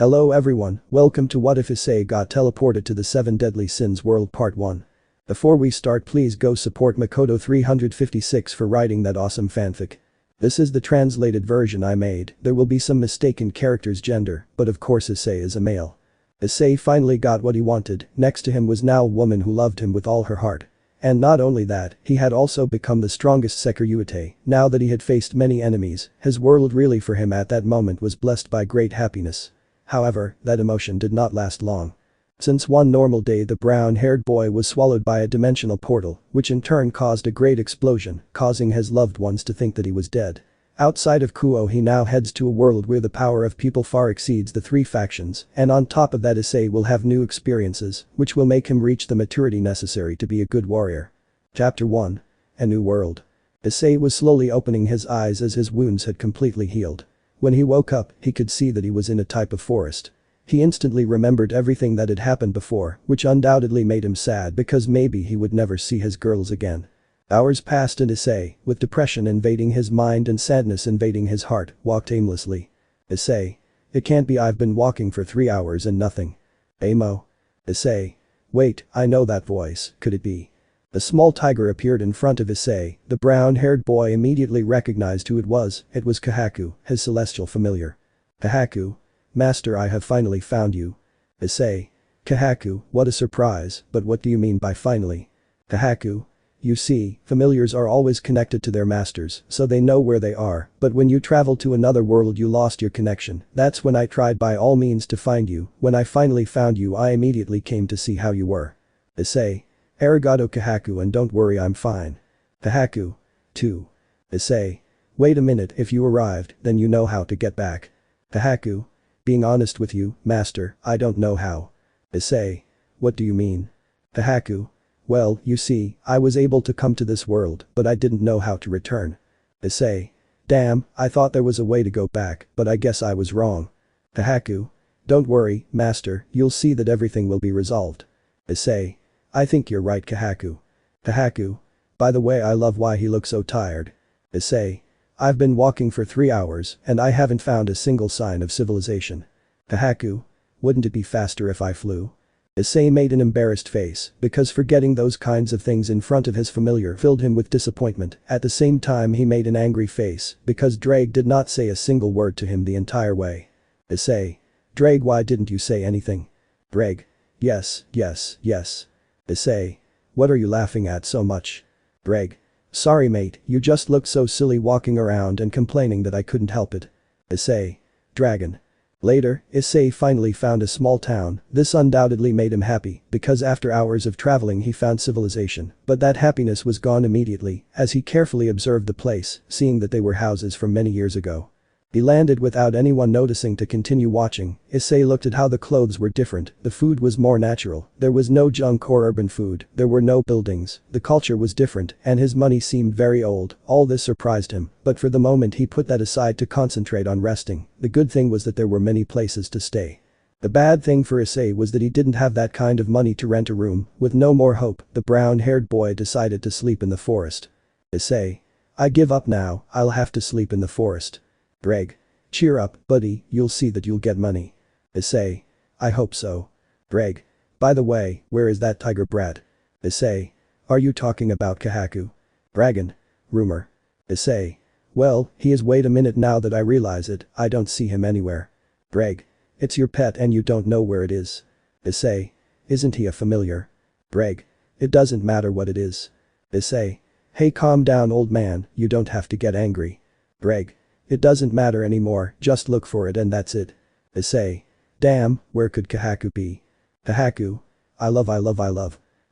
Hello everyone, welcome to What If Issei Got Teleported to the 7 Deadly Sins World Part 1. Before we start, please go support Au.Makoto356 for writing that awesome fanfic. This is the translated version I made. There will be some mistaken character's gender, but of course Issei is a male. Issei finally got what he wanted. Next to him was now a woman who loved him with all her heart. And not only that, he had also become the strongest Sekiryuutei. Now that he had faced many enemies, his world really for him at that moment was blessed by great happiness. However, that emotion did not last long. Since one normal day the brown-haired boy was swallowed by a dimensional portal, which in turn caused a great explosion, causing his loved ones to think that he was dead. Outside of Kuoh, he now heads to a world where the power of people far exceeds the 3 factions, and on top of that Issei will have new experiences, which will make him reach the maturity necessary to be a good warrior. Chapter 1. A New World. Issei was slowly opening his eyes as his wounds had completely healed. When he woke up, he could see that he was in a type of forest. He instantly remembered everything that had happened before, which undoubtedly made him sad because maybe he would never see his girls again. Hours passed and Issei, with depression invading his mind and sadness invading his heart, walked aimlessly. Issei. It can't be, I've been walking for 3 hours and nothing. Amo. Issei. Wait, I know that voice, could it be? A small tiger appeared in front of Issei. The brown-haired boy immediately recognized who it was Kahaku, his celestial familiar. Kahaku. Master, I have finally found you. Issei. Kahaku, what a surprise, but what do you mean by finally? Kahaku. You see, familiars are always connected to their masters, so they know where they are, but when you travel to another world you lost your connection. That's when I tried by all means to find you. When I finally found you I immediately came to see how you were. Issei. Arigato Kahaku, and don't worry, I'm fine. Kahaku. 2. Issei. Wait a minute, if you arrived, then you know how to get back. Kahaku. Being honest with you, master, I don't know how. Issei. What do you mean? Kahaku. Well, you see, I was able to come to this world, but I didn't know how to return. Issei. Damn, I thought there was a way to go back, but I guess I was wrong. Kahaku. Don't worry, master, you'll see that everything will be resolved. Issei. I think you're right, Kahaku. Kahaku. By the way, I love why he looks so tired. Issei. I've been walking for 3 hours, and I haven't found a single sign of civilization. Kahaku. Wouldn't it be faster if I flew? Issei made an embarrassed face, because forgetting those kinds of things in front of his familiar filled him with disappointment. At the same time he made an angry face, because Drake did not say a single word to him the entire way. Issei. Drake, why didn't you say anything? Drake. Yes. Issei. What are you laughing at so much? Drake. Sorry mate, you just looked so silly walking around and complaining that I couldn't help it. Issei. Dragon. Later, Issei finally found a small town. This undoubtedly made him happy, because after hours of traveling he found civilization, but that happiness was gone immediately, as he carefully observed the place, seeing that they were houses from many years ago. He landed without anyone noticing to continue watching. Issei looked at how the clothes were different, the food was more natural, there was no junk or urban food, there were no buildings, the culture was different, and his money seemed very old. All this surprised him, but for the moment he put that aside to concentrate on resting. The good thing was that there were many places to stay. The bad thing for Issei was that he didn't have that kind of money to rent a room. With no more hope, the brown-haired boy decided to sleep in the forest. Issei. I give up now, I'll have to sleep in the forest. Drake. Cheer up, buddy, you'll see that you'll get money. Issei. I hope so. Drake. By the way, where is that tiger brat? Issei. Are you talking about Kahaku? Dragon. Rumor. Issei. Well, he is. Wait a minute, now that I realize it, I don't see him anywhere. Drake. It's your pet and you don't know where it is. Issei. Isn't he a familiar? Drake. It doesn't matter what it is. Issei. Hey, calm down old man, you don't have to get angry. Drake. It doesn't matter anymore, just look for it and that's it. Issei. Damn, where could Kahaku be? Kahaku. I love.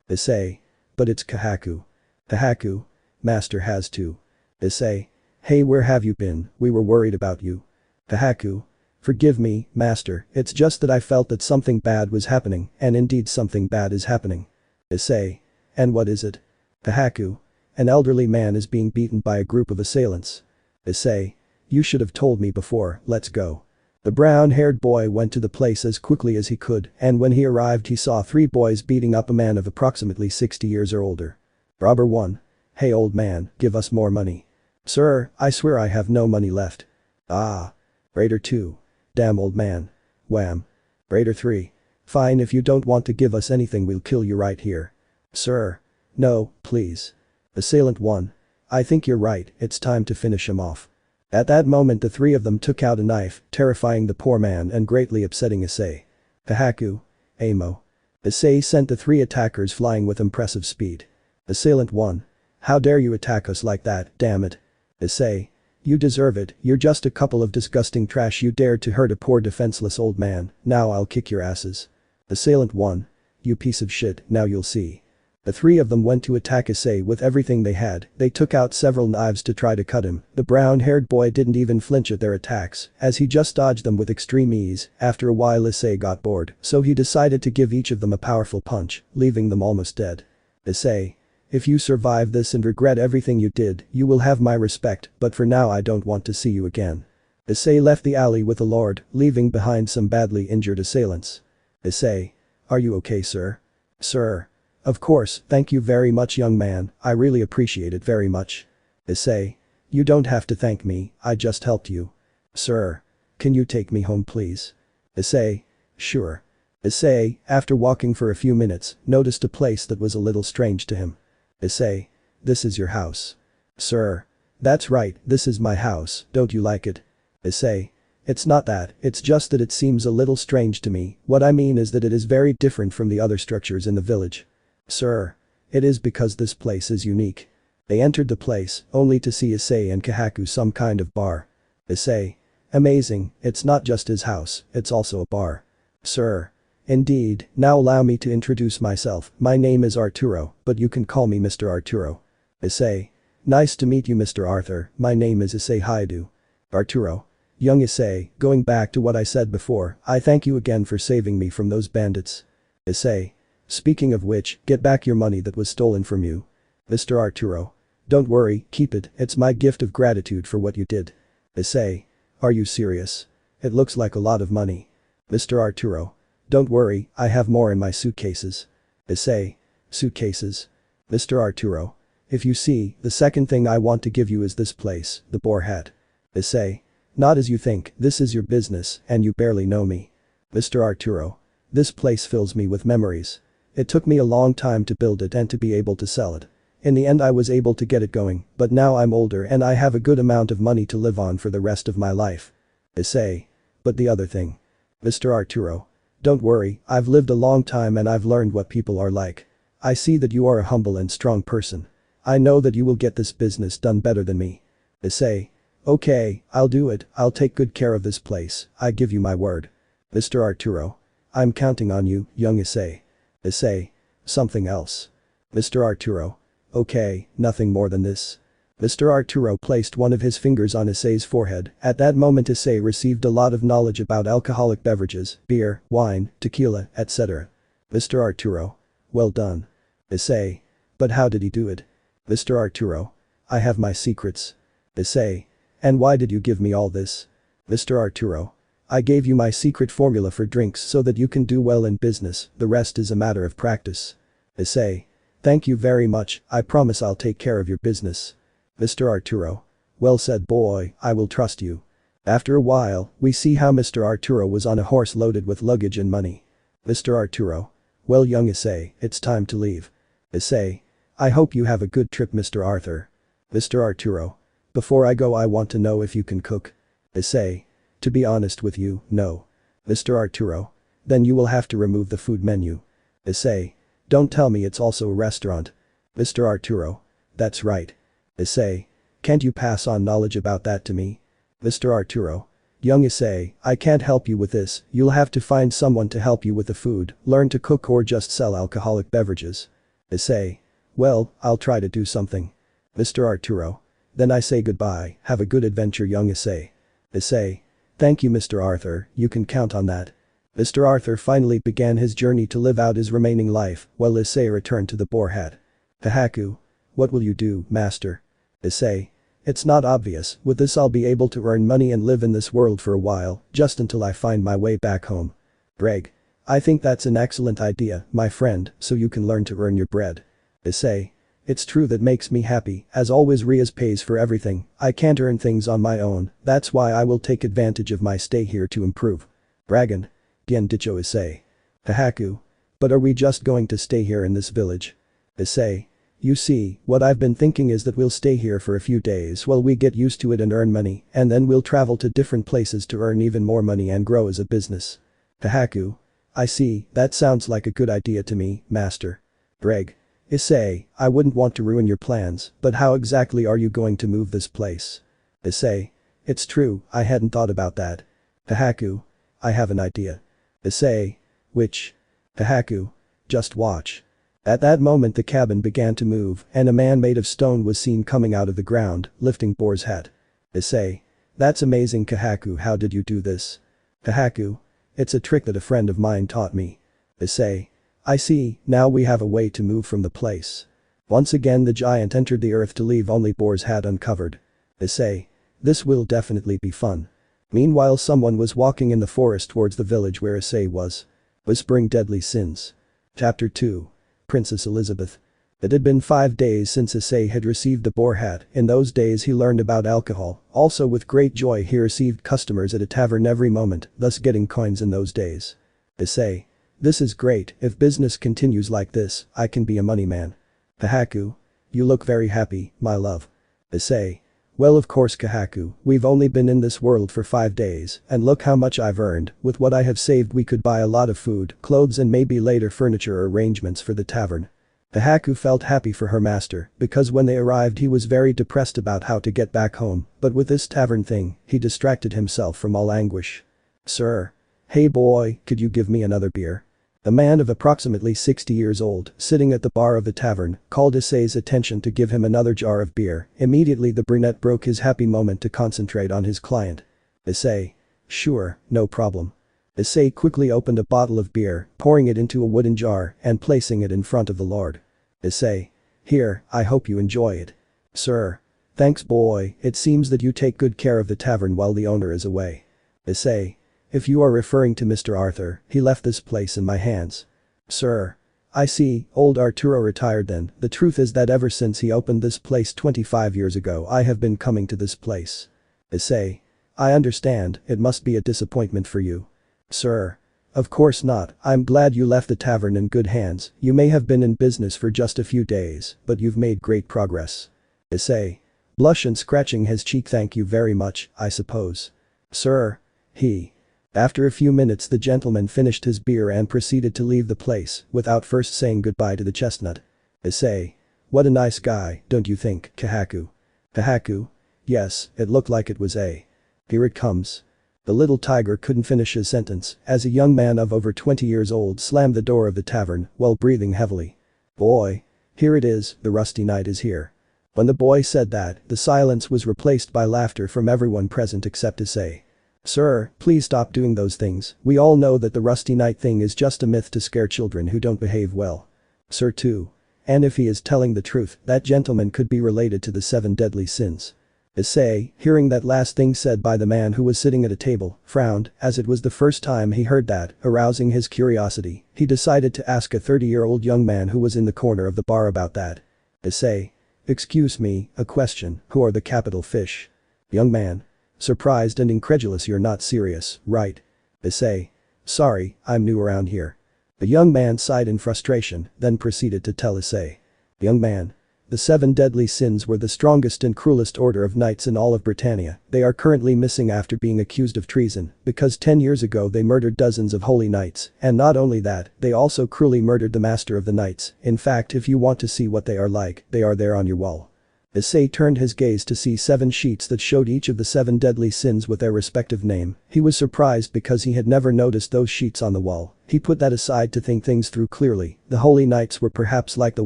Issei. But it's Kahaku. Kahaku. Master has to. Issei. Hey, where have you been? We were worried about you. Kahaku. Forgive me, master, it's just that I felt that something bad was happening, and indeed something bad is happening. Issei. And what is it? Kahaku. An elderly man is being beaten by a group of assailants. Issei. You should have told me before, let's go. The brown-haired boy went to the place as quickly as he could, and when he arrived he saw 3 boys beating up a man of approximately 60 years or older. Robber 1. Hey old man, give us more money. Sir, I swear I have no money left. Ah. Raider 2. Damn old man. Wham. Raider 3. Fine, if you don't want to give us anything, we'll kill you right here. Sir. No, please. Assailant 1. I think you're right, it's time to finish him off. At that moment the three of them took out a knife, terrifying the poor man and greatly upsetting Issei. Kahaku. Amo. Issei sent the three attackers flying with impressive speed. Assailant 1. How dare you attack us like that, damn it. Issei. You deserve it, you're just a couple of disgusting trash, you dared to hurt a poor defenseless old man, now I'll kick your asses. Assailant 1. You piece of shit, now you'll see. The three of them went to attack Issei with everything they had, they took out several knives to try to cut him, the brown-haired boy didn't even flinch at their attacks, as he just dodged them with extreme ease. After a while Issei got bored, so he decided to give each of them a powerful punch, leaving them almost dead. Issei. If you survive this and regret everything you did, you will have my respect, but for now I don't want to see you again. Issei left the alley with the lord, leaving behind some badly injured assailants. Issei. Are you okay, sir? Sir. Of course, thank you very much, young man, I really appreciate it very much. Issei. You don't have to thank me, I just helped you. Sir. Can you take me home please? Issei. Sure. Issei, after walking for a few minutes, noticed a place that was a little strange to him. Issei. This is your house. Sir. That's right, this is my house, don't you like it? Issei. It's not that, it's just that it seems a little strange to me, what I mean is that it is very different from the other structures in the village. Sir. It is because this place is unique. They entered the place, only to see Issei and Kahaku some kind of bar. Issei. Amazing, it's not just his house, it's also a bar. Sir. Indeed, now allow me to introduce myself, my name is Arturo, but you can call me Mr. Arturo. Issei. Nice to meet you Mr. Arthur, my name is Issei Haidu. Arturo. Young Issei, going back to what I said before, I thank you again for saving me from those bandits. Issei. Speaking of which, get back your money that was stolen from you. Mr. Arturo. Don't worry, keep it, it's my gift of gratitude for what you did. Issei. Are you serious? It looks like a lot of money. Mr. Arturo. Don't worry, I have more in my suitcases. Issei. Suitcases. Mr. Arturo. If you see, the second thing I want to give you is this place, the boar hat. Issei. Not as you think, this is your business, and you barely know me. Mr. Arturo. This place fills me with memories. It took me a long time to build it and to be able to sell it. In the end I was able to get it going, but now I'm older and I have a good amount of money to live on for the rest of my life. Issei. But the other thing. Mr. Arturo. Don't worry, I've lived a long time and I've learned what people are like. I see that you are a humble and strong person. I know that you will get this business done better than me. Issei. Okay, I'll do it, I'll take good care of this place, I give you my word. Mr. Arturo. I'm counting on you, young Issei. Issei. Something else. Mr. Arturo. Okay, nothing more than this. Mr. Arturo placed one of his fingers on Issei's forehead. At that moment Issei received a lot of knowledge about alcoholic beverages, beer, wine, tequila, etc. Mr. Arturo. Well done. Issei. But how did he do it? Mr. Arturo. I have my secrets. Issei. And why did you give me all this? Mr. Arturo. I gave you my secret formula for drinks so that you can do well in business, the rest is a matter of practice. Issei. Thank you very much, I promise I'll take care of your business. Mr. Arturo. Well said boy, I will trust you. After a while, we see how Mr. Arturo was on a horse loaded with luggage and money. Mr. Arturo. Well young Issei, it's time to leave. Issei. I hope you have a good trip Mr. Arthur. Mr. Arturo. Before I go I want to know if you can cook. Issei. To be honest with you, no. Mr. Arturo. Then you will have to remove the food menu. Issei. Don't tell me it's also a restaurant. Mr. Arturo. That's right. Issei. Can't you pass on knowledge about that to me? Mr. Arturo. Young Issei, I can't help you with this, you'll have to find someone to help you with the food, learn to cook or just sell alcoholic beverages. Issei. Well, I'll try to do something. Mr. Arturo. Then I say goodbye, have a good adventure young Issei. Issei. Thank you Mr. Arthur, you can count on that. Mr. Arthur finally began his journey to live out his remaining life, while Issei returned to the boar hat. Kahaku. What will you do, master? Issei. It's not obvious, with this I'll be able to earn money and live in this world for a while, just until I find my way back home. Greg. I think that's an excellent idea, my friend, so you can learn to earn your bread. Issei. It's true that makes me happy, as always Riaz pays for everything, I can't earn things on my own, that's why I will take advantage of my stay here to improve. Dragon. Gendicho Issei. Hahaku. But are we just going to stay here in this village? Issei. You see, what I've been thinking is that we'll stay here for a few days while we get used to it and earn money, and then we'll travel to different places to earn even more money and grow as a business. Hahaku. I see, that sounds like a good idea to me, master. Greg. Issei, I wouldn't want to ruin your plans, but how exactly are you going to move this place? Issei. It's true, I hadn't thought about that. Hahaku. I have an idea. Issei. Which? Hahaku. Just watch. At that moment the cabin began to move and a man made of stone was seen coming out of the ground, lifting Boar's hat. Issei. That's amazing Kahaku, how did you do this? Hahaku. It's a trick that a friend of mine taught me. Issei. I see, now we have a way to move from the place. Once again the giant entered the earth to leave only Boar's hat uncovered. Issei. This will definitely be fun. Meanwhile someone was walking in the forest towards the village where Issei was. Whispering deadly sins. Chapter 2. Princess Elizabeth. It had been 5 days since Issei had received the boar hat. In those days he learned about alcohol, also with great joy he received customers at a tavern every moment, thus getting coins in those days. Issei. This is great, if business continues like this, I can be a money man. Hahaku. You look very happy, my love. Issei. Well of course Kahaku, we've only been in this world for 5 days, and look how much I've earned, with what I have saved we could buy a lot of food, clothes and maybe later furniture or arrangements for the tavern. Kahaku felt happy for her master, because when they arrived he was very depressed about how to get back home, but with this tavern thing, he distracted himself from all anguish. Sir. Hey boy, could you give me another beer? A man of approximately 60 years old, sitting at the bar of the tavern, called Issei's attention to give him another jar of beer. Immediately the brunette broke his happy moment to concentrate on his client. Issei. Sure, no problem. Issei quickly opened a bottle of beer, pouring it into a wooden jar and placing it in front of the lord. Issei. Here, I hope you enjoy it. Sir. Thanks boy, it seems that you take good care of the tavern while the owner is away. Issei. If you are referring to Mr. Arthur, he left this place in my hands. Sir. I see, old Arturo retired then, the truth is that ever since he opened this place 25 years ago I have been coming to this place. Issei. I understand, it must be a disappointment for you. Sir. Of course not, I'm glad you left the tavern in good hands, you may have been in business for just a few days, but you've made great progress. Issei. Blush and scratching his cheek. Thank you very much, I suppose. Sir. He. After a few minutes the gentleman finished his beer and proceeded to leave the place, without first saying goodbye to the chestnut. Issei. What a nice guy, don't you think, Kahaku? Kahaku? Yes, it looked like it was a. Here it comes. The little tiger couldn't finish his sentence, as a young man of over 20 years old slammed the door of the tavern, while breathing heavily. Boy. Here it is, the rusty knight is here. When the boy said that, the silence was replaced by laughter from everyone present except Issei. Sir, please stop doing those things, we all know that the rusty knight thing is just a myth to scare children who don't behave well. Sir too. And if he is telling the truth, that gentleman could be related to the 7 deadly sins. Issei, hearing that last thing said by the man who was sitting at a table, frowned, as it was the first time he heard that, arousing his curiosity, he decided to ask a 30-year-old young man who was in the corner of the bar about that. Issei. Excuse me, a question, who are the capital fish? Young man. Surprised and incredulous. You're not serious, right? Issei. Sorry, I'm new around here. The young man sighed in frustration, then proceeded to tell Issei. Young man. The 7 deadly sins were the strongest and cruelest order of knights in all of Britannia. They are currently missing after being accused of treason, because 10 years ago they murdered dozens of holy knights, and not only that, they also cruelly murdered the master of the knights. In fact, if you want to see what they are like, they are there on your wall. Issei turned his gaze to see 7 sheets that showed each of the 7 deadly sins with their respective name. He was surprised because he had never noticed those sheets on the wall. He put that aside to think things through clearly. The holy knights were perhaps like the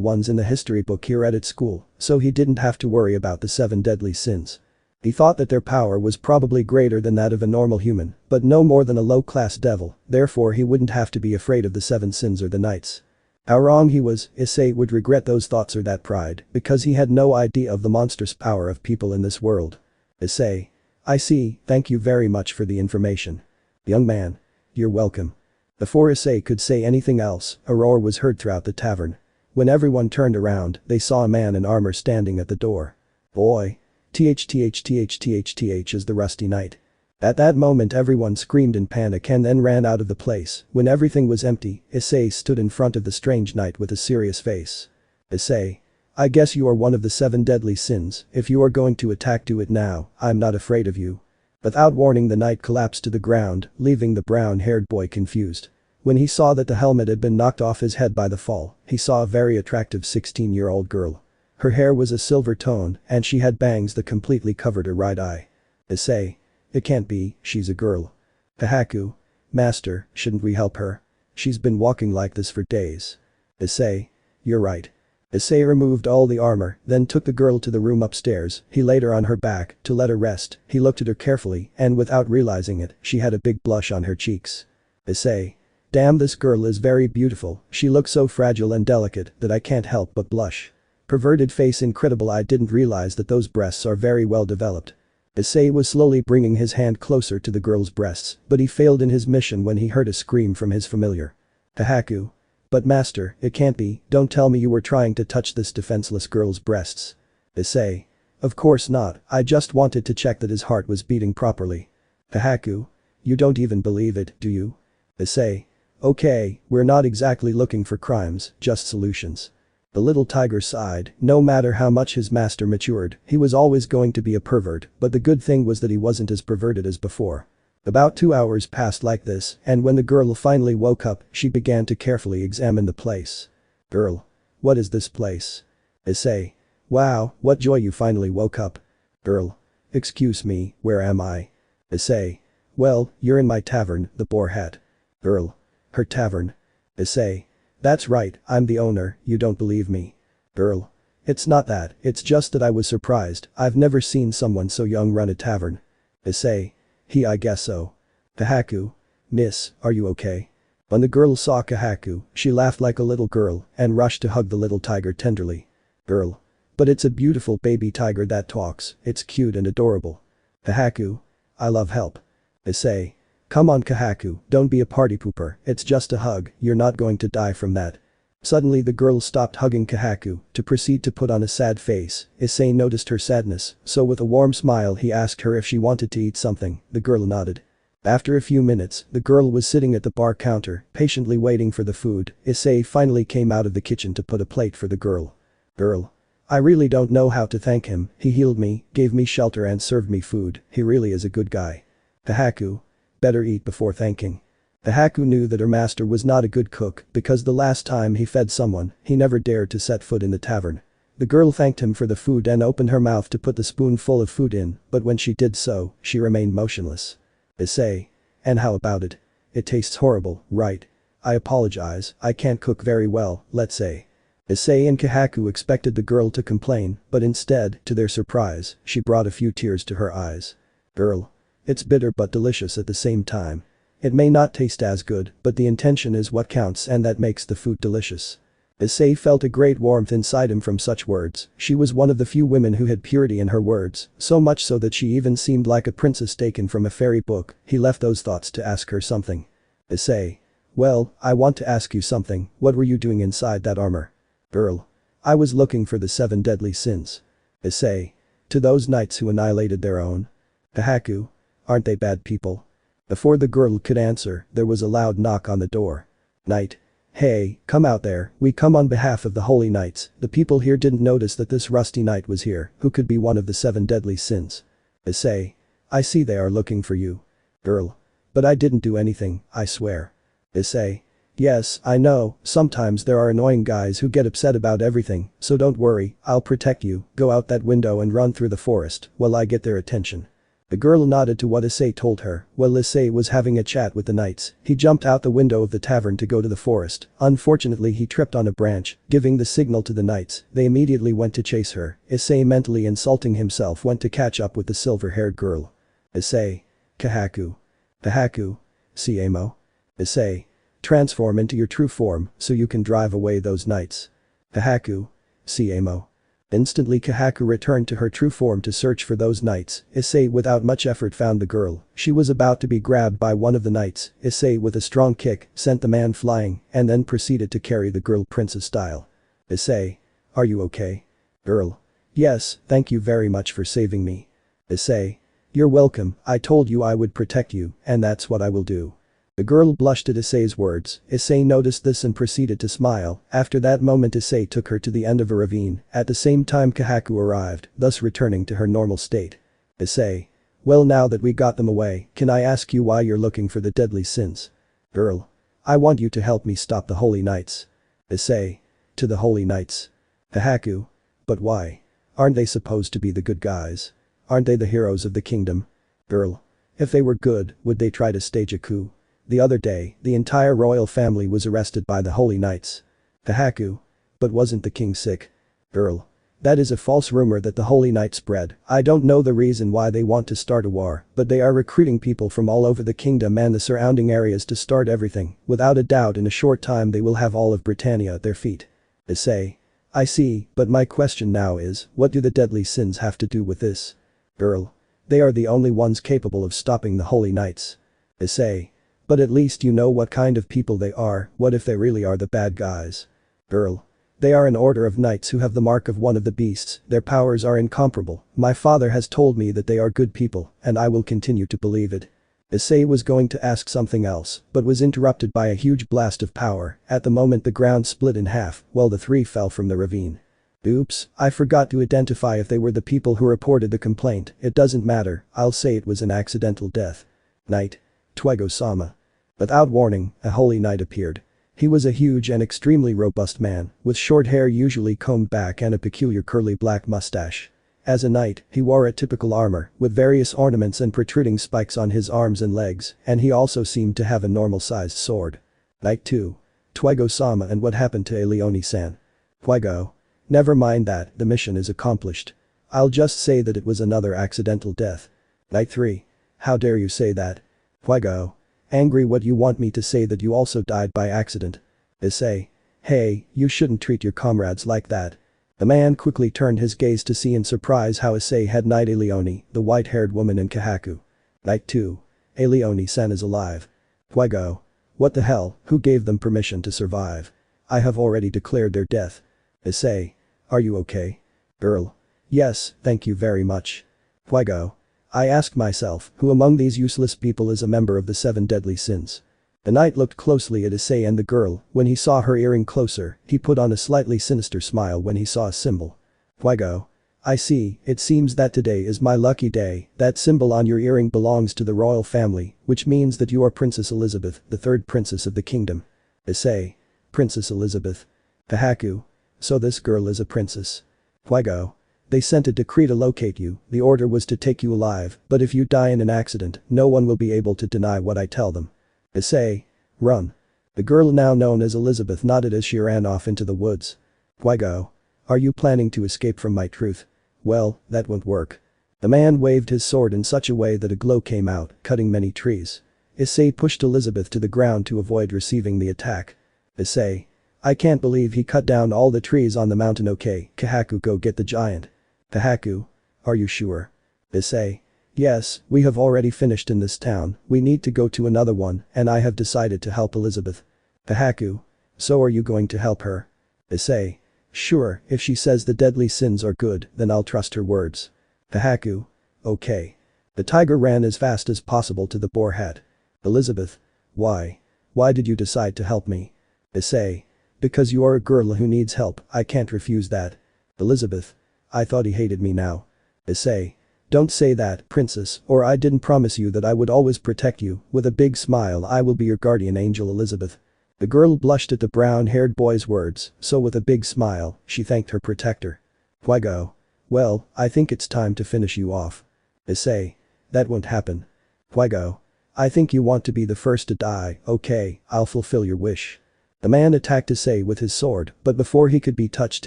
ones in the history book he read at school, so he didn't have to worry about the 7 deadly sins. He thought that their power was probably greater than that of a normal human, but no more than a low-class devil, therefore he wouldn't have to be afraid of the 7 sins or the knights. How wrong he was. Issei would regret those thoughts or that pride, because he had no idea of the monstrous power of people in this world. Issei. I see, thank you very much for the information. Young man. You're welcome. Before Issei could say anything else, a roar was heard throughout the tavern. When everyone turned around, they saw a man in armor standing at the door. Boy. THTHTHTHTH is the rusty knight. At that moment everyone screamed in panic and then ran out of the place. When everything was empty, Issei stood in front of the strange knight with a serious face. Issei. I guess you are one of the 7 deadly sins. If you are going to attack, do it now. I'm not afraid of you. Without warning, the knight collapsed to the ground, leaving the brown-haired boy confused. When he saw that the helmet had been knocked off his head by the fall, he saw a very attractive 16-year-old girl. Her hair was a silver tone and she had bangs that completely covered her right eye. Issei. It can't be, she's a girl. Kahaku. Master, shouldn't we help her? She's been walking like this for days. Issei. You're right. Issei removed all the armor, then took the girl to the room upstairs. He laid her on her back to let her rest. He looked at her carefully and without realizing it, she had a big blush on her cheeks. Issei. Damn, this girl is very beautiful. She looks so fragile and delicate that I can't help but blush. Perverted face, incredible. I didn't realize that those breasts are very well developed. Issei was slowly bringing his hand closer to the girl's breasts, but he failed in his mission when he heard a scream from his familiar. Kahaku. But master, it can't be, don't tell me you were trying to touch this defenseless girl's breasts. Issei. Of course not, I just wanted to check that his heart was beating properly. Kahaku. You don't even believe it, do you? Issei. Okay, we're not exactly looking for crimes, just solutions. The little tiger sighed. No matter how much his master matured, he was always going to be a pervert, but the good thing was that he wasn't as perverted as before. About 2 hours passed like this, and when the girl finally woke up, she began to carefully examine the place. Girl. What is this place? Issei. Wow, what joy you finally woke up. Girl. Excuse me, where am I? Issei. Well, you're in my tavern, the Boar Hat. Girl. Her tavern. Issei. That's right, I'm the owner, you don't believe me. Girl. It's not that, it's just that I was surprised, I've never seen someone so young run a tavern. Issei. I guess so. Kahaku. Miss, are you okay? When the girl saw Kahaku, she laughed like a little girl and rushed to hug the little tiger tenderly. Girl. But it's a beautiful baby tiger that talks, it's cute and adorable. Kahaku. I love help. Issei. Come on Kahaku, don't be a party pooper, it's just a hug, you're not going to die from that. Suddenly the girl stopped hugging Kahaku to proceed to put on a sad face. Issei noticed her sadness, so with a warm smile he asked her if she wanted to eat something. The girl nodded. After a few minutes, the girl was sitting at the bar counter, patiently waiting for the food. Issei finally came out of the kitchen to put a plate for the girl. Girl. I really don't know how to thank him, he healed me, gave me shelter and served me food, he really is a good guy. Kahaku. Better eat before thanking. Kahaku knew that her master was not a good cook because the last time he fed someone, he never dared to set foot in the tavern. The girl thanked him for the food and opened her mouth to put the spoonful of food in, but when she did so, she remained motionless. Issei. And how about it? It tastes horrible, right? I apologize, I can't cook very well, let's say. Issei and Kahaku expected the girl to complain, but instead, to their surprise, she brought a few tears to her eyes. Girl. It's bitter but delicious at the same time. It may not taste as good, but the intention is what counts and that makes the food delicious. Issei felt a great warmth inside him from such words. She was one of the few women who had purity in her words, so much so that she even seemed like a princess taken from a fairy book. He left those thoughts to ask her something. Issei. Well, I want to ask you something, what were you doing inside that armor? Girl. I was looking for the 7 deadly sins. Issei. To those knights who annihilated their own. Kahaku. Aren't they bad people? Before the girl could answer, there was a loud knock on the door. Knight. Hey, come out there, we come on behalf of the holy knights. The people here didn't notice that this rusty knight was here, who could be one of the 7 deadly sins. Issei. I see they are looking for you. Girl. But I didn't do anything, I swear. Issei. Yes, I know, sometimes there are annoying guys who get upset about everything, so don't worry, I'll protect you, go out that window and run through the forest while I get their attention. The girl nodded to what Issei told her. While Issei was having a chat with the knights, he jumped out the window of the tavern to go to the forest. Unfortunately he tripped on a branch, giving the signal to the knights. They immediately went to chase her. Issei, mentally insulting himself, went to catch up with the silver-haired girl. Issei. Kahaku. Kahaku. Siemo. Issei. Transform into your true form so you can drive away those knights. Kahaku. Siemo. Instantly Kahaku returned to her true form to search for those knights. Issei without much effort found the girl. She was about to be grabbed by one of the knights. Issei with a strong kick sent the man flying and then proceeded to carry the girl princess style. Issei. Are you okay? Girl. Yes, thank you very much for saving me. Issei. You're welcome, I told you I would protect you, and that's what I will do. The girl blushed at Issei's words. Issei noticed this and proceeded to smile. After that moment Issei took her to the end of a ravine. At the same time Kahaku arrived, thus returning to her normal state. Issei. Well, now that we got them away, can I ask you why you're looking for the deadly sins? Girl. I want you to help me stop the Holy Knights. Issei. To the Holy Knights. Kahaku. But why? Aren't they supposed to be the good guys? Aren't they the heroes of the kingdom? Girl. If they were good, would they try to stage a coup? The other day, the entire royal family was arrested by the Holy Knights. Kahaku. But wasn't the king sick? Girl. That is a false rumor that the Holy Knights spread. I don't know the reason why they want to start a war, but they are recruiting people from all over the kingdom and the surrounding areas to start everything. Without a doubt in a short time they will have all of Britannia at their feet. Issei. I see, but my question now is, what do the deadly sins have to do with this? Girl. They are the only ones capable of stopping the Holy Knights. Issei. But at least you know what kind of people they are. What if they really are the bad guys? Girl. They are an order of knights who have the mark of one of the beasts. Their powers are incomparable. My father has told me that they are good people, and I will continue to believe it. Issei was going to ask something else, but was interrupted by a huge blast of power. At the moment the ground split in half, while the three fell from the ravine. Oops, I forgot to identify if they were the people who reported the complaint. It doesn't matter, I'll say it was an accidental death. Knight. Twigo-sama. Without warning, a holy knight appeared. He was a huge and extremely robust man, with short hair usually combed back and a peculiar curly black mustache. As a knight, he wore a typical armor, with various ornaments and protruding spikes on his arms and legs, and he also seemed to have a normal-sized sword. Knight 2. Twigo-sama. And what happened to Leone-san? Twigo. Never mind that, the mission is accomplished. I'll just say that it was another accidental death. Knight 3. How dare you say that? Twigo. Angry, what you want me to say that you also died by accident? Issei. Hey, you shouldn't treat your comrades like that. The man quickly turned his gaze to see in surprise how Issei had knighted Leone, the white-haired woman in Kahaku. Knight 2. Leone-san is alive. Twigo. What the hell, who gave them permission to survive? I have already declared their death. Issei. Are you okay? Girl. Yes, thank you very much. Twigo. I ask myself, who among these useless people is a member of the 7 deadly sins? The knight looked closely at Issei and the girl. When he saw her earring closer, he put on a slightly sinister smile when he saw a symbol. Twigo. I see, it seems that today is my lucky day. That symbol on your earring belongs to the royal family, which means that you are Princess Elizabeth, the 3rd princess of the kingdom. Issei. Princess Elizabeth. Kahaku. So this girl is a princess. Twigo. They sent a decree to locate you. The order was to take you alive, but if you die in an accident, no one will be able to deny what I tell them. Issei. Run. The girl now known as Elizabeth nodded as she ran off into the woods. Twigo. Are you planning to escape from my truth? Well, that won't work. The man waved his sword in such a way that a glow came out, cutting many trees. Issei pushed Elizabeth to the ground to avoid receiving the attack. Issei. I can't believe he cut down all the trees on the mountain. Okay, Kahaku, go get the giant. Kahaku. Are you sure? Issei. Yes, we have already finished in this town, we need to go to another one, and I have decided to help Elizabeth. Kahaku. So are you going to help her? Issei. Sure, if she says the deadly sins are good, then I'll trust her words. Kahaku. Okay. The tiger ran as fast as possible to the boar hat. Elizabeth. Why? Why did you decide to help me? Issei. Because you are a girl who needs help, I can't refuse that. Elizabeth. I thought he hated me now. Issei. Don't say that, princess, or I didn't promise you that I would always protect you. With a big smile, I will be your guardian angel, Elizabeth. The girl blushed at the brown-haired boy's words, so with a big smile, she thanked her protector. Twigo. Well, I think it's time to finish you off. Issei. That won't happen. Twigo. I think you want to be the first to die. Okay, I'll fulfill your wish. The man attacked Issei with his sword, but before he could be touched,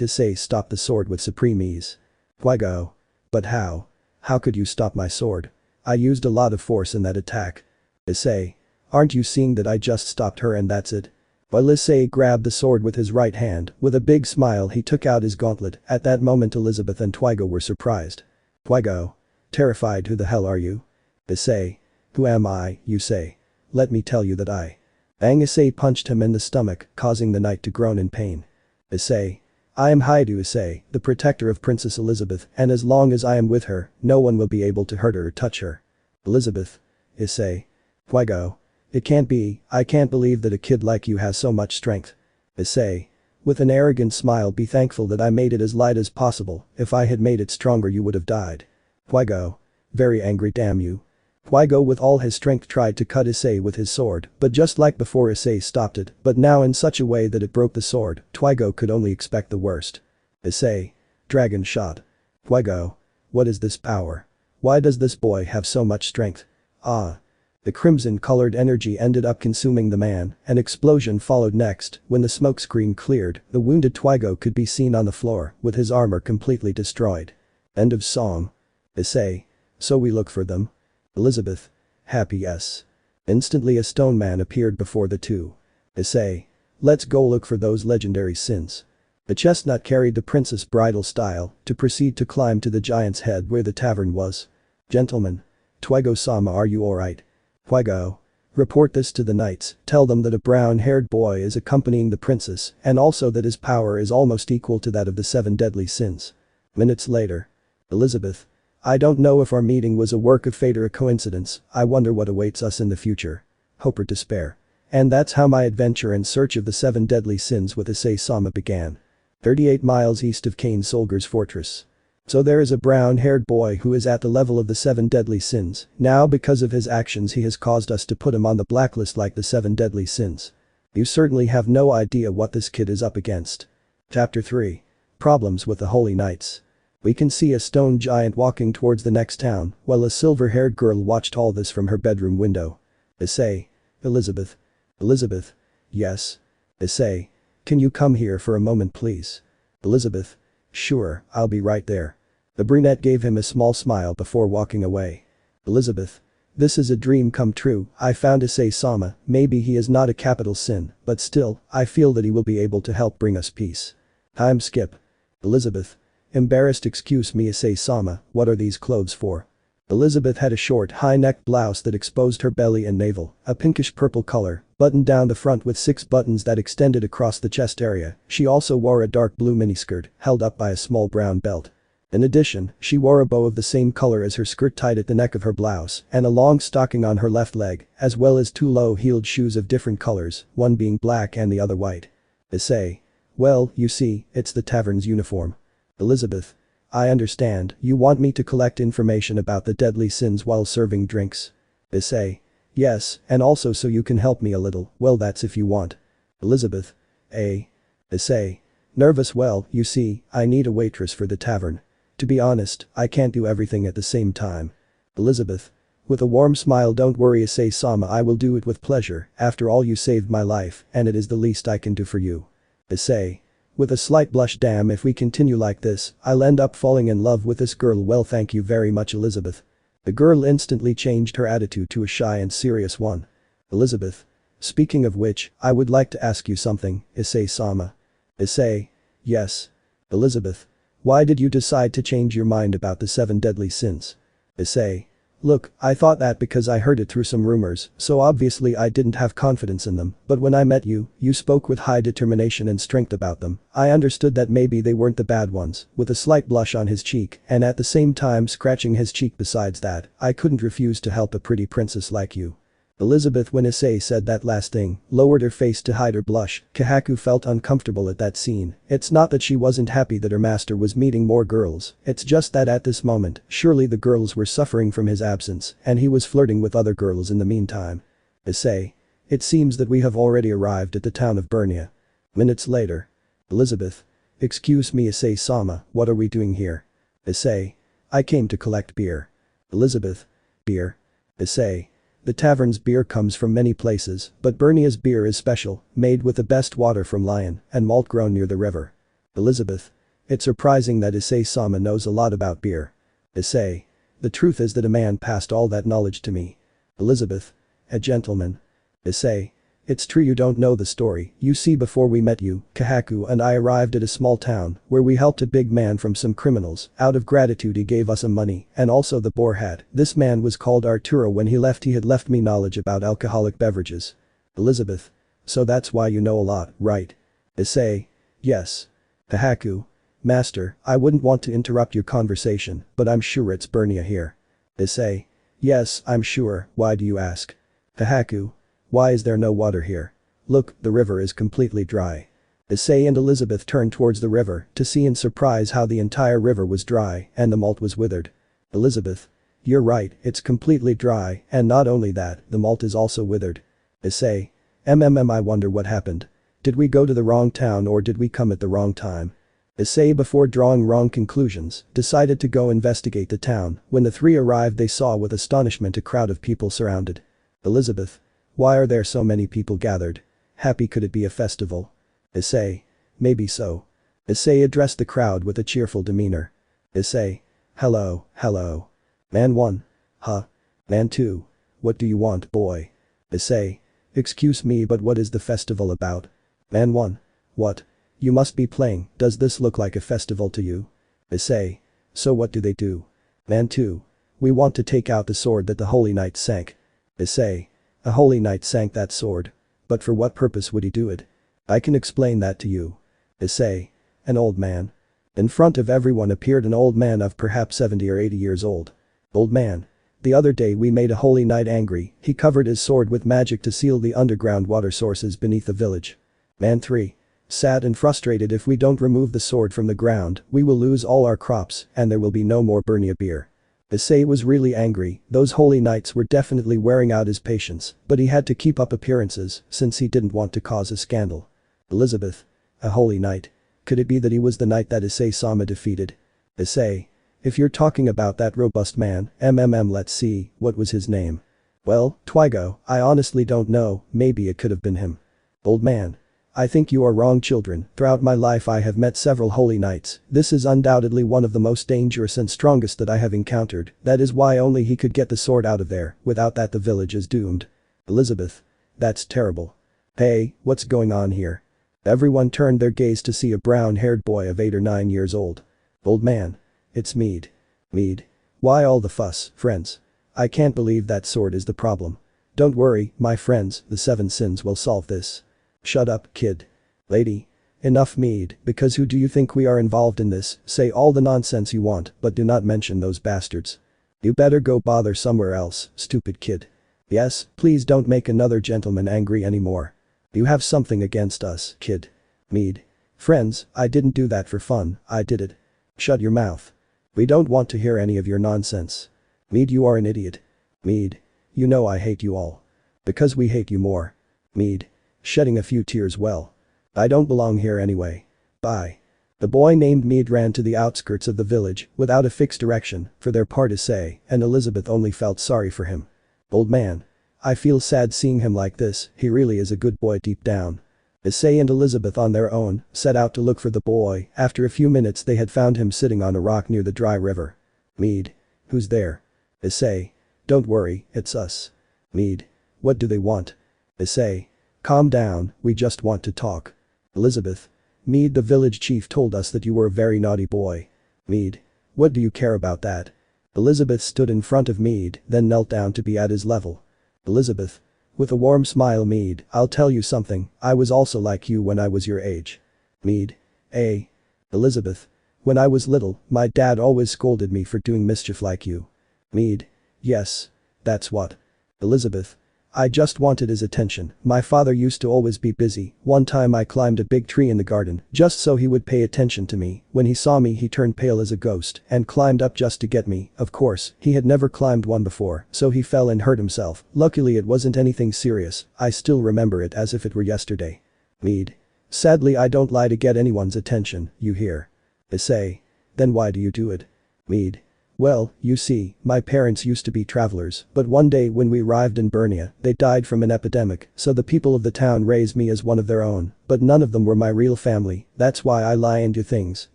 Issei stopped the sword with supreme ease. Twigo. But how? How could you stop my sword? I used a lot of force in that attack. Issei. Aren't you seeing that I just stopped her and that's it? While Issei grabbed the sword with his right hand, with a big smile he took out his gauntlet. At that moment Elizabeth and Twigo were surprised. Twigo. Terrified. Who the hell are you? Issei. Who am I, you say? Let me tell you that I. Issei punched him in the stomach, causing the knight to groan in pain. Issei. I am Haidu Issei, the protector of Princess Elizabeth, and as long as I am with her, no one will be able to hurt her or touch her. Elizabeth. Issei. Fuego. It can't be, I can't believe that a kid like you has so much strength. Issei. With an arrogant smile, be thankful that I made it as light as possible, if I had made it stronger you would have died. Fuego. Very angry, damn you. Fuego with all his strength tried to cut Issei with his sword, but just like before Issei stopped it, but now in such a way that it broke the sword, Fuego could only expect the worst. Issei. Dragon shot. Fuego. What is this power? Why does this boy have so much strength? Ah. The crimson-colored energy ended up consuming the man, an explosion followed next, when the smokescreen cleared, the wounded Fuego could be seen on the floor, with his armor completely destroyed. End of song. Issei. So we look for them. Elizabeth. Happy yes. Instantly a stone man appeared before the two. Issei. Let's go look for those legendary sins. The chestnut carried the princess bridal style to proceed to climb to the giant's head where the tavern was. Gentlemen. Fuego-sama, are you alright? Fuego. Report this to the knights, tell them that a brown-haired boy is accompanying the princess and also that his power is almost equal to that of the 7 deadly sins. Minutes later. Elizabeth. I don't know if our meeting was a work of fate or a coincidence, I wonder what awaits us in the future. Hope or despair. And that's how my adventure in search of the 7 deadly sins with Issei-sama began. 38 miles east of Kane Solger's fortress. So there is a brown-haired boy who is at the level of the 7 deadly sins, now because of his actions he has caused us to put him on the blacklist like the 7 deadly sins. You certainly have no idea what this kid is up against. Chapter 3. Problems with the Holy Knights. We can see a stone giant walking towards the next town, while a silver-haired girl watched all this from her bedroom window. Issei. Elizabeth. Elizabeth. Yes. Issei. Can you come here for a moment please? Elizabeth. Sure, I'll be right there. The brunette gave him a small smile before walking away. Elizabeth. This is a dream come true, I found Issei-sama, maybe he is not a capital sin, but still, I feel that he will be able to help bring us peace. Time skip. Elizabeth. Embarrassed, excuse me Issei-sama, what are these clothes for? Elizabeth had a short high-necked blouse that exposed her belly and navel, a pinkish-purple color, buttoned down the front with 6 buttons that extended across the chest area. She also wore a dark blue miniskirt, held up by a small brown belt. In addition, she wore a bow of the same color as her skirt tied at the neck of her blouse and a long stocking on her left leg, as well as 2 low-heeled shoes of different colors, one being black and the other white. Issei. Well, you see, it's the tavern's uniform. Elizabeth. I understand, you want me to collect information about the deadly sins while serving drinks. Issei. Yes, and also so you can help me a little, well that's if you want. Elizabeth. Issei. Nervous, well, you see, I need a waitress for the tavern. To be honest, I can't do everything at the same time. Elizabeth. With a warm smile, don't worry Issei-sama, I will do it with pleasure, after all you saved my life and it is the least I can do for you. Issei. With a slight blush, damn, if we continue like this, I'll end up falling in love with this girl, well thank you very much Elizabeth. The girl instantly changed her attitude to a shy and serious one. Elizabeth. Speaking of which, I would like to ask you something, Issei-sama. Issei. Yes. Elizabeth. Why did you decide to change your mind about the 7 deadly sins? Issei. Look, I thought that because I heard it through some rumors, so obviously I didn't have confidence in them, but when I met you, you spoke with high determination and strength about them. I understood that maybe they weren't the bad ones, with a slight blush on his cheek and at the same time scratching his cheek. Besides that, I couldn't refuse to help a pretty princess like you. Elizabeth, when Issei said that last thing, lowered her face to hide her blush. Kahaku felt uncomfortable at that scene. It's not that she wasn't happy that her master was meeting more girls, it's just that at this moment, surely the girls were suffering from his absence and he was flirting with other girls in the meantime. Issei. It seems that we have already arrived at the town of Burnia. Minutes later. Elizabeth. Excuse me Issei-sama, what are we doing here? Issei. I came to collect beer. Elizabeth. Beer? Issei. The tavern's beer comes from many places, but Burnia's beer is special, made with the best water from lion and malt grown near the river. Elizabeth. It's surprising that Issei-sama knows a lot about beer. Issei. The truth is that a man passed all that knowledge to me. Elizabeth. A gentleman. Issei. It's true you don't know the story, you see before we met you, Kahaku and I arrived at a small town where we helped a big man from some criminals, out of gratitude he gave us some money and also the boar hat. This man was called Arturo, when he had left me knowledge about alcoholic beverages. Elizabeth. So that's why you know a lot, right? Issei. Yes. Tahaku. Master, I wouldn't want to interrupt your conversation, but I'm sure it's Bernia here. Issei. Yes, I'm sure, why do you ask? Tahaku. Why is there no water here? Look, the river is completely dry. Issei and Elizabeth turned towards the river to see in surprise how the entire river was dry and the malt was withered. Elizabeth. You're right, it's completely dry, and not only that, the malt is also withered. Issei. I wonder what happened. Did we go to the wrong town or did we come at the wrong time? Issei, before drawing wrong conclusions, decided to go investigate the town. When the three arrived, they saw with astonishment a crowd of people surrounded. Elizabeth. Why are there so many people gathered? Happy, could it be a festival? Issei. Maybe so. Issei addressed the crowd with a cheerful demeanor. Issei. Hello, hello. Man 1. Huh. Man 2. What do you want, boy? Issei. Excuse me, but what is the festival about? Man 1. What? You must be playing, does this look like a festival to you? Issei. So what do they do? Man 2. We want to take out the sword that the Holy Knight sank. Issei. A Holy Knight sank that sword? But for what purpose would he do it? I can explain that to you. Issei. An old man. In front of everyone appeared an old man of perhaps 70 or 80 years old. Old man. The other day we made a Holy Knight angry, he covered his sword with magic to seal the underground water sources beneath the village. Man 3. Sad and frustrated, if we don't remove the sword from the ground, we will lose all our crops and there will be no more Bernia beer. Issei was really angry, those Holy Knights were definitely wearing out his patience, but he had to keep up appearances since he didn't want to cause a scandal. Elizabeth. A Holy Knight. Could it be that he was the knight that Issei-sama defeated? Issei. If you're talking about that robust man, let's see, what was his name? Well, Twigo, I honestly don't know, maybe it could have been him. Old man. I think you are wrong, children, throughout my life I have met several Holy Knights, this is undoubtedly one of the most dangerous and strongest that I have encountered, that is why only he could get the sword out of there, without that the village is doomed. Elizabeth. That's terrible. Hey, what's going on here? Everyone turned their gaze to see a brown-haired boy of 8 or 9 years old. Old man. It's Mead. Mead. Why all the fuss, friends? I can't believe that sword is the problem. Don't worry, my friends, the 7 sins will solve this. Shut up, kid. Lady. Enough, Mead, because who do you think we are involved in this? Say all the nonsense you want, but do not mention those bastards. You better go bother somewhere else, stupid kid. Yes, please don't make another gentleman angry anymore. You have something against us, kid. Mead. Friends, I didn't do that for fun, I did it. Shut your mouth. We don't want to hear any of your nonsense. Mead, you are an idiot. Mead. You know I hate you all. Because we hate you more. Mead. Shedding a few tears, well. I don't belong here anyway. Bye. The boy named Mead ran to the outskirts of the village without a fixed direction. For their part, Issei and Elizabeth only felt sorry for him. Old man. I feel sad seeing him like this, he really is a good boy deep down. Issei and Elizabeth on their own set out to look for the boy. After a few minutes they had found him sitting on a rock near the dry river. Mead. Who's there? Issei. Don't worry, it's us. Mead. What do they want? Issei. Calm down, we just want to talk. Elizabeth. Mead, the village chief told us that you were a very naughty boy. Mead. What do you care about that? Elizabeth stood in front of Mead, then knelt down to be at his level. Elizabeth. With a warm smile, Mead, I'll tell you something, I was also like you when I was your age. Mead. Eh? Elizabeth. When I was little, my dad always scolded me for doing mischief like you. Mead. Yes. That's what. Elizabeth. I just wanted his attention, my father used to always be busy, one time I climbed a big tree in the garden, just so he would pay attention to me, when he saw me he turned pale as a ghost and climbed up just to get me, of course, he had never climbed one before, so he fell and hurt himself, luckily it wasn't anything serious, I still remember it as if it were yesterday. Mead. Sadly I don't lie to get anyone's attention, you hear. Issei. Then why do you do it? Mead. Well, you see, my parents used to be travelers, but one day when we arrived in Bernia, they died from an epidemic, so the people of the town raised me as one of their own, but none of them were my real family, that's why I lie and do things,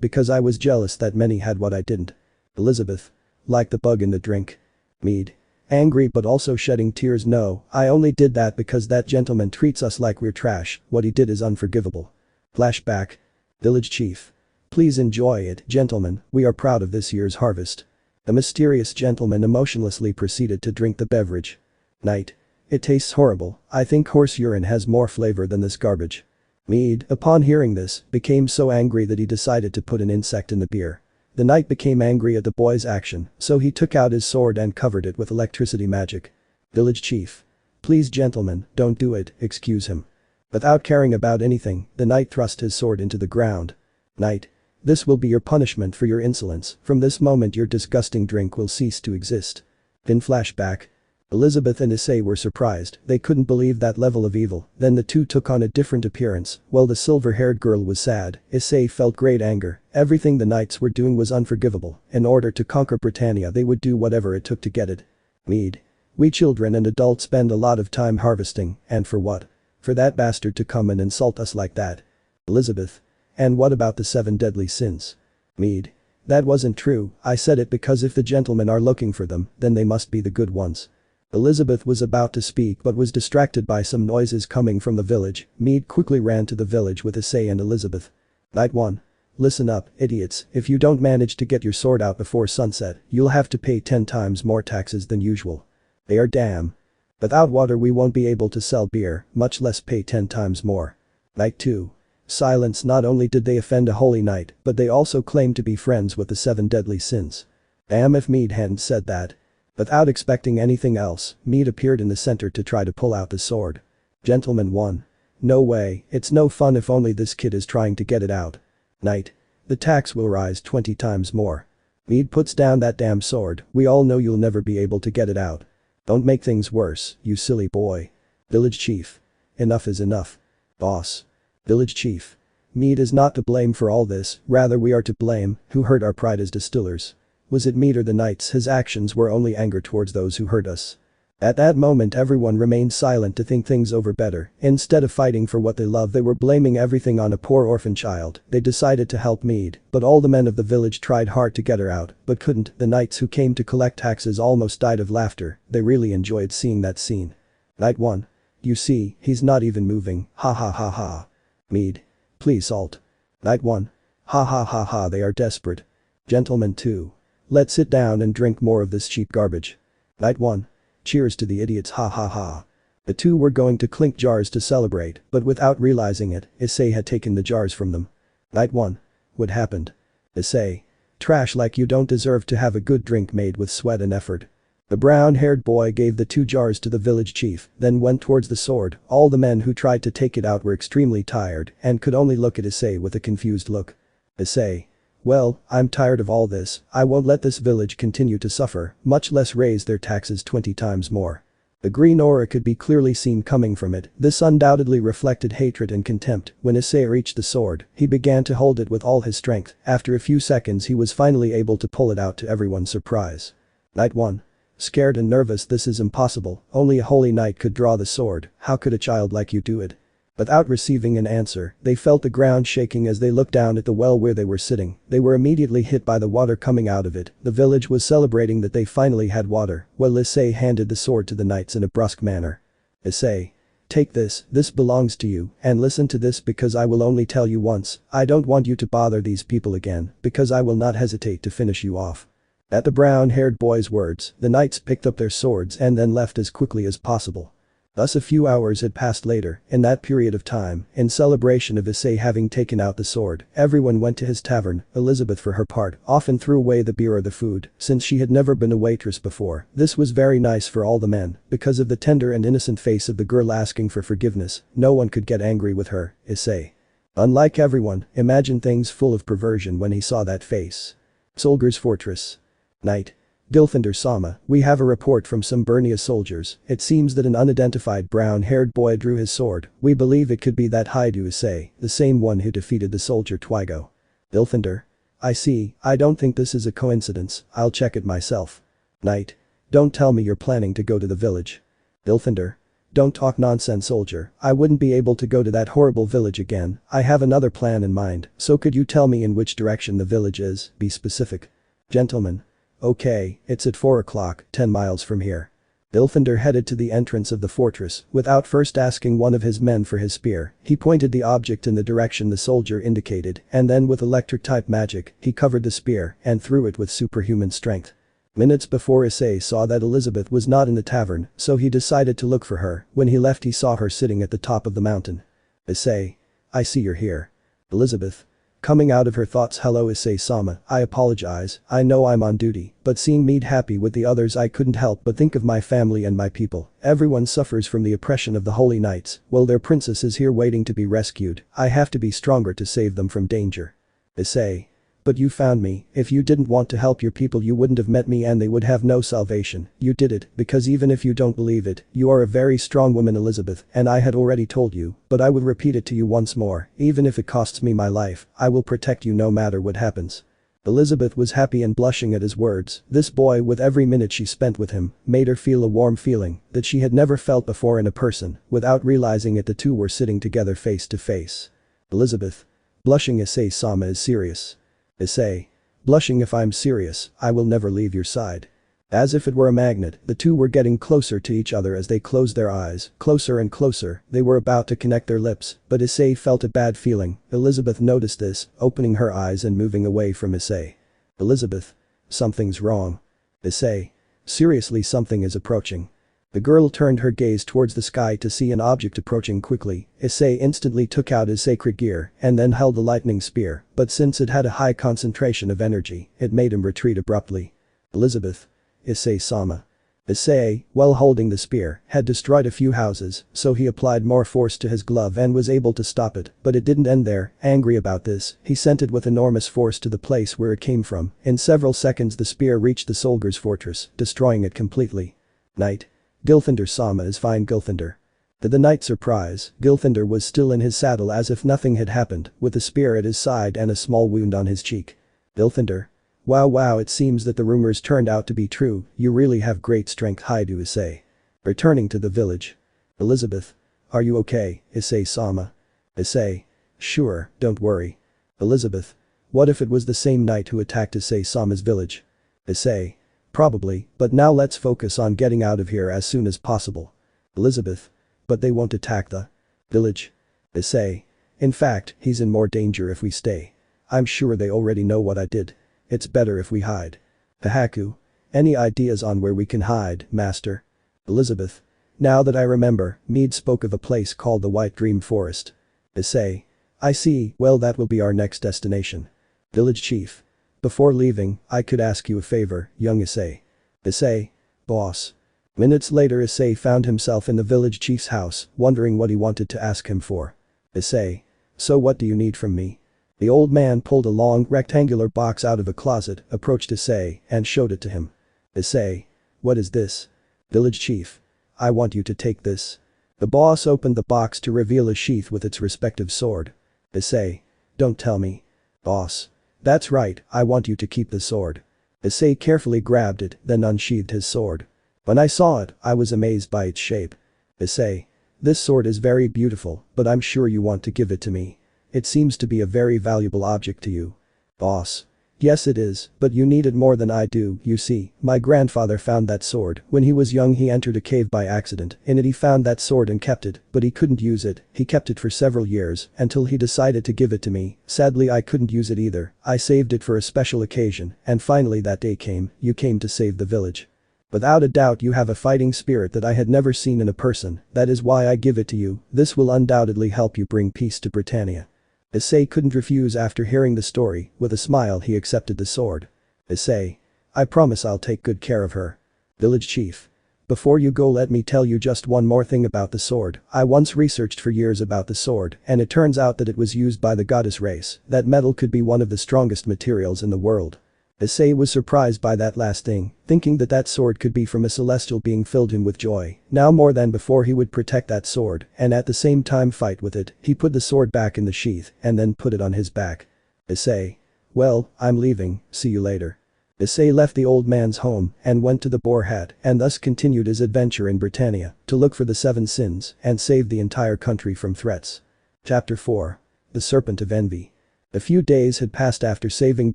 because I was jealous that many had what I didn't. Elizabeth. Like the bug in the drink. Mead. Angry but also shedding tears. No, I only did that because that gentleman treats us like we're trash, what he did is unforgivable. Flashback. Village chief. Please enjoy it, gentlemen, we are proud of this year's harvest. The mysterious gentleman emotionlessly proceeded to drink the beverage. Knight. It tastes horrible, I think horse urine has more flavor than this garbage. Mead, upon hearing this, became so angry that he decided to put an insect in the beer. The knight became angry at the boy's action, so he took out his sword and covered it with electricity magic. Village chief. Please gentlemen, don't do it, excuse him. Without caring about anything, the knight thrust his sword into the ground. Knight. This will be your punishment for your insolence, from this moment your disgusting drink will cease to exist. In flashback. Elizabeth and Issei were surprised, they couldn't believe that level of evil, then the two took on a different appearance, while the silver-haired girl was sad, Issei felt great anger, everything the knights were doing was unforgivable, in order to conquer Britannia they would do whatever it took to get it. Mead. We children and adults spend a lot of time harvesting, and for what? For that bastard to come and insult us like that. Elizabeth. And what about the 7 deadly sins? Mead. That wasn't true, I said it because if the gentlemen are looking for them, then they must be the good ones. Elizabeth was about to speak but was distracted by some noises coming from the village. Mead quickly ran to the village with Issei and Elizabeth. Night 1. Listen up, idiots, if you don't manage to get your sword out before sunset, you'll have to pay 10 times more taxes than usual. They are damn. Without water we won't be able to sell beer, much less pay 10 times more. Night 2. Silence. Not only did they offend a holy knight, but they also claimed to be friends with the 7 deadly sins. Damn if Mead hadn't said that. Without expecting anything else, Mead appeared in the center to try to pull out the sword. Gentleman 1. No way, it's no fun if only this kid is trying to get it out. Knight. The tax will rise 20 times more. Mead puts down that damn sword, we all know you'll never be able to get it out. Don't make things worse, you silly boy. Village chief. Enough is enough. Boss. Village chief. Mead is not to blame for all this, rather we are to blame, who hurt our pride as distillers. Was it Mead or the knights? His actions were only anger towards those who hurt us. At that moment everyone remained silent to think things over better, instead of fighting for what they love they were blaming everything on a poor orphan child. They decided to help Mead, but all the men of the village tried hard to get her out, but couldn't. The knights who came to collect taxes almost died of laughter, they really enjoyed seeing that scene. Night 1. You see, he's not even moving, ha ha ha ha. Mead. Please halt. Night 1. Ha ha ha ha, they are desperate. Gentlemen 2. Let's sit down and drink more of this cheap garbage. Night 1. Cheers to the idiots, ha ha ha. The two were going to clink jars to celebrate, but without realizing it, Issei had taken the jars from them. Night 1. What happened? Issei. Trash, like you don't deserve to have a good drink made with sweat and effort. The brown-haired boy gave the 2 jars to the village chief, then went towards the sword. All the men who tried to take it out were extremely tired and could only look at Issei with a confused look. Issei. Well, I'm tired of all this, I won't let this village continue to suffer, much less raise their taxes 20 times more. The green aura could be clearly seen coming from it, this undoubtedly reflected hatred and contempt. When Issei reached the sword, he began to hold it with all his strength, after a few seconds he was finally able to pull it out to everyone's surprise. Night 1. Scared and nervous, this is impossible, only a holy knight could draw the sword, how could a child like you do it? Without receiving an answer, they felt the ground shaking as they looked down at the well where they were sitting. They were immediately hit by the water coming out of it. The village was celebrating that they finally had water, while Issei handed the sword to the knights in a brusque manner. Issei. Take this belongs to you, and listen to this because I will only tell you once, I don't want you to bother these people again, because I will not hesitate to finish you off. At the brown-haired boy's words, the knights picked up their swords and then left as quickly as possible. Thus a few hours had passed later. In that period of time, in celebration of Issei having taken out the sword, everyone went to his tavern. Elizabeth for her part often threw away the beer or the food, since she had never been a waitress before. This was very nice for all the men, because of the tender and innocent face of the girl asking for forgiveness, no one could get angry with her. Issei. Unlike everyone, imagined things full of perversion when he saw that face. Soldiers' Fortress. Night. Dilthander-sama, we have a report from some Burnia soldiers. It seems that an unidentified brown-haired boy drew his sword. We believe it could be that Haidu Issei, the same one who defeated the soldier Twigo. Dilthander. I see, I don't think this is a coincidence, I'll check it myself. Knight. Don't tell me you're planning to go to the village. Dilthander. Don't talk nonsense, soldier, I wouldn't be able to go to that horrible village again. I have another plan in mind, so could you tell me in which direction the village is? Be specific. Gentlemen. Okay, it's at 4 o'clock, 10 miles from here. Dilthander headed to the entrance of the fortress, without first asking one of his men for his spear. He pointed the object in the direction the soldier indicated, and then with electric-type magic, he covered the spear and threw it with superhuman strength. Minutes before Issei saw that Elizabeth was not in the tavern, so he decided to look for her. When he left he saw her sitting at the top of the mountain. Issei. I see you're here. Elizabeth. Coming out of her thoughts, hello Issei-sama, I apologize, I know I'm on duty, but seeing me happy with the others I couldn't help but think of my family and my people. Everyone suffers from the oppression of the Holy Knights, well their princess is here waiting to be rescued, I have to be stronger to save them from danger. Issei. But you found me, if you didn't want to help your people you wouldn't have met me and they would have no salvation, you did it, because even if you don't believe it, you are a very strong woman Elizabeth, and I had already told you, but I would repeat it to you once more, even if it costs me my life, I will protect you no matter what happens. Elizabeth was happy and blushing at his words, this boy with every minute she spent with him, made her feel a warm feeling that she had never felt before in a person, without realizing it the two were sitting together face to face. Elizabeth. Blushing Issei-sama is serious. Issei. Blushing if I'm serious, I will never leave your side. As if it were a magnet, the two were getting closer to each other as they closed their eyes, closer and closer, they were about to connect their lips, but Issei felt a bad feeling, Elizabeth noticed this, opening her eyes and moving away from Issei. Elizabeth. Something's wrong. Issei. Seriously something is approaching. The girl turned her gaze towards the sky to see an object approaching quickly, Issei instantly took out his sacred gear and then held the lightning spear, but since it had a high concentration of energy, it made him retreat abruptly. Elizabeth. Issei-sama. Issei, while holding the spear, had destroyed a few houses, so he applied more force to his glove and was able to stop it, but it didn't end there, angry about this, he sent it with enormous force to the place where it came from, in several seconds the spear reached the soldier's fortress, destroying it completely. Knight. Gilthander-sama is fine Gilthander. To the knight's surprise, Gilthander was still in his saddle as if nothing had happened, with a spear at his side and a small wound on his cheek. Gilthander. Wow it seems that the rumors turned out to be true, you really have great strength Haidu Issei. Returning to the village. Elizabeth. Are you okay, Issei-sama? Issei. Sure, don't worry. Elizabeth. What if it was the same knight who attacked Issei-sama's village? Issei. Probably, but now let's focus on getting out of here as soon as possible. Elizabeth. But they won't attack the village. Issei. In fact, he's in more danger if we stay. I'm sure they already know what I did. It's better if we hide. Hahaku. Any ideas on where we can hide, master? Elizabeth. Now that I remember, Mead spoke of a place called the White Dream Forest. Issei. I see, well that will be our next destination. Village chief. Before leaving, I could ask you a favor, young Issei. Issei. Boss. Minutes later Issei found himself in the village chief's house, wondering what he wanted to ask him for. Issei. So what do you need from me? The old man pulled a long, rectangular box out of a closet, approached Issei, and showed it to him. Issei. What is this? Village chief. I want you to take this. The boss opened the box to reveal a sheath with its respective sword. Issei. Don't tell me. Boss. That's right, I want you to keep the sword. Issei carefully grabbed it, then unsheathed his sword. When I saw it, I was amazed by its shape. Issei. This sword is very beautiful, but I'm sure you want to give it to me. It seems to be a very valuable object to you. Boss. Yes it is, but you need it more than I do, you see, my grandfather found that sword, when he was young he entered a cave by accident, in it he found that sword and kept it, but he couldn't use it, he kept it for several years, until he decided to give it to me, sadly I couldn't use it either, I saved it for a special occasion, and finally that day came, you came to save the village. Without a doubt you have a fighting spirit that I had never seen in a person, that is why I give it to you, this will undoubtedly help you bring peace to Britannia. Issei couldn't refuse after hearing the story, with a smile he accepted the sword. Issei. I promise I'll take good care of her. Village chief. Before you go let me tell you just one more thing about the sword, I once researched for years about the sword and it turns out that it was used by the goddess race, that metal could be one of the strongest materials in the world. Issei was surprised by that last thing, thinking that that sword could be from a celestial being filled him with joy, now more than before he would protect that sword and at the same time fight with it, he put the sword back in the sheath and then put it on his back. Issei. Well, I'm leaving, see you later. Issei left the old man's home and went to the Boar Hat and thus continued his adventure in Britannia to look for the 7 sins and save the entire country from threats. Chapter 4. The Serpent of Envy. A few days had passed after saving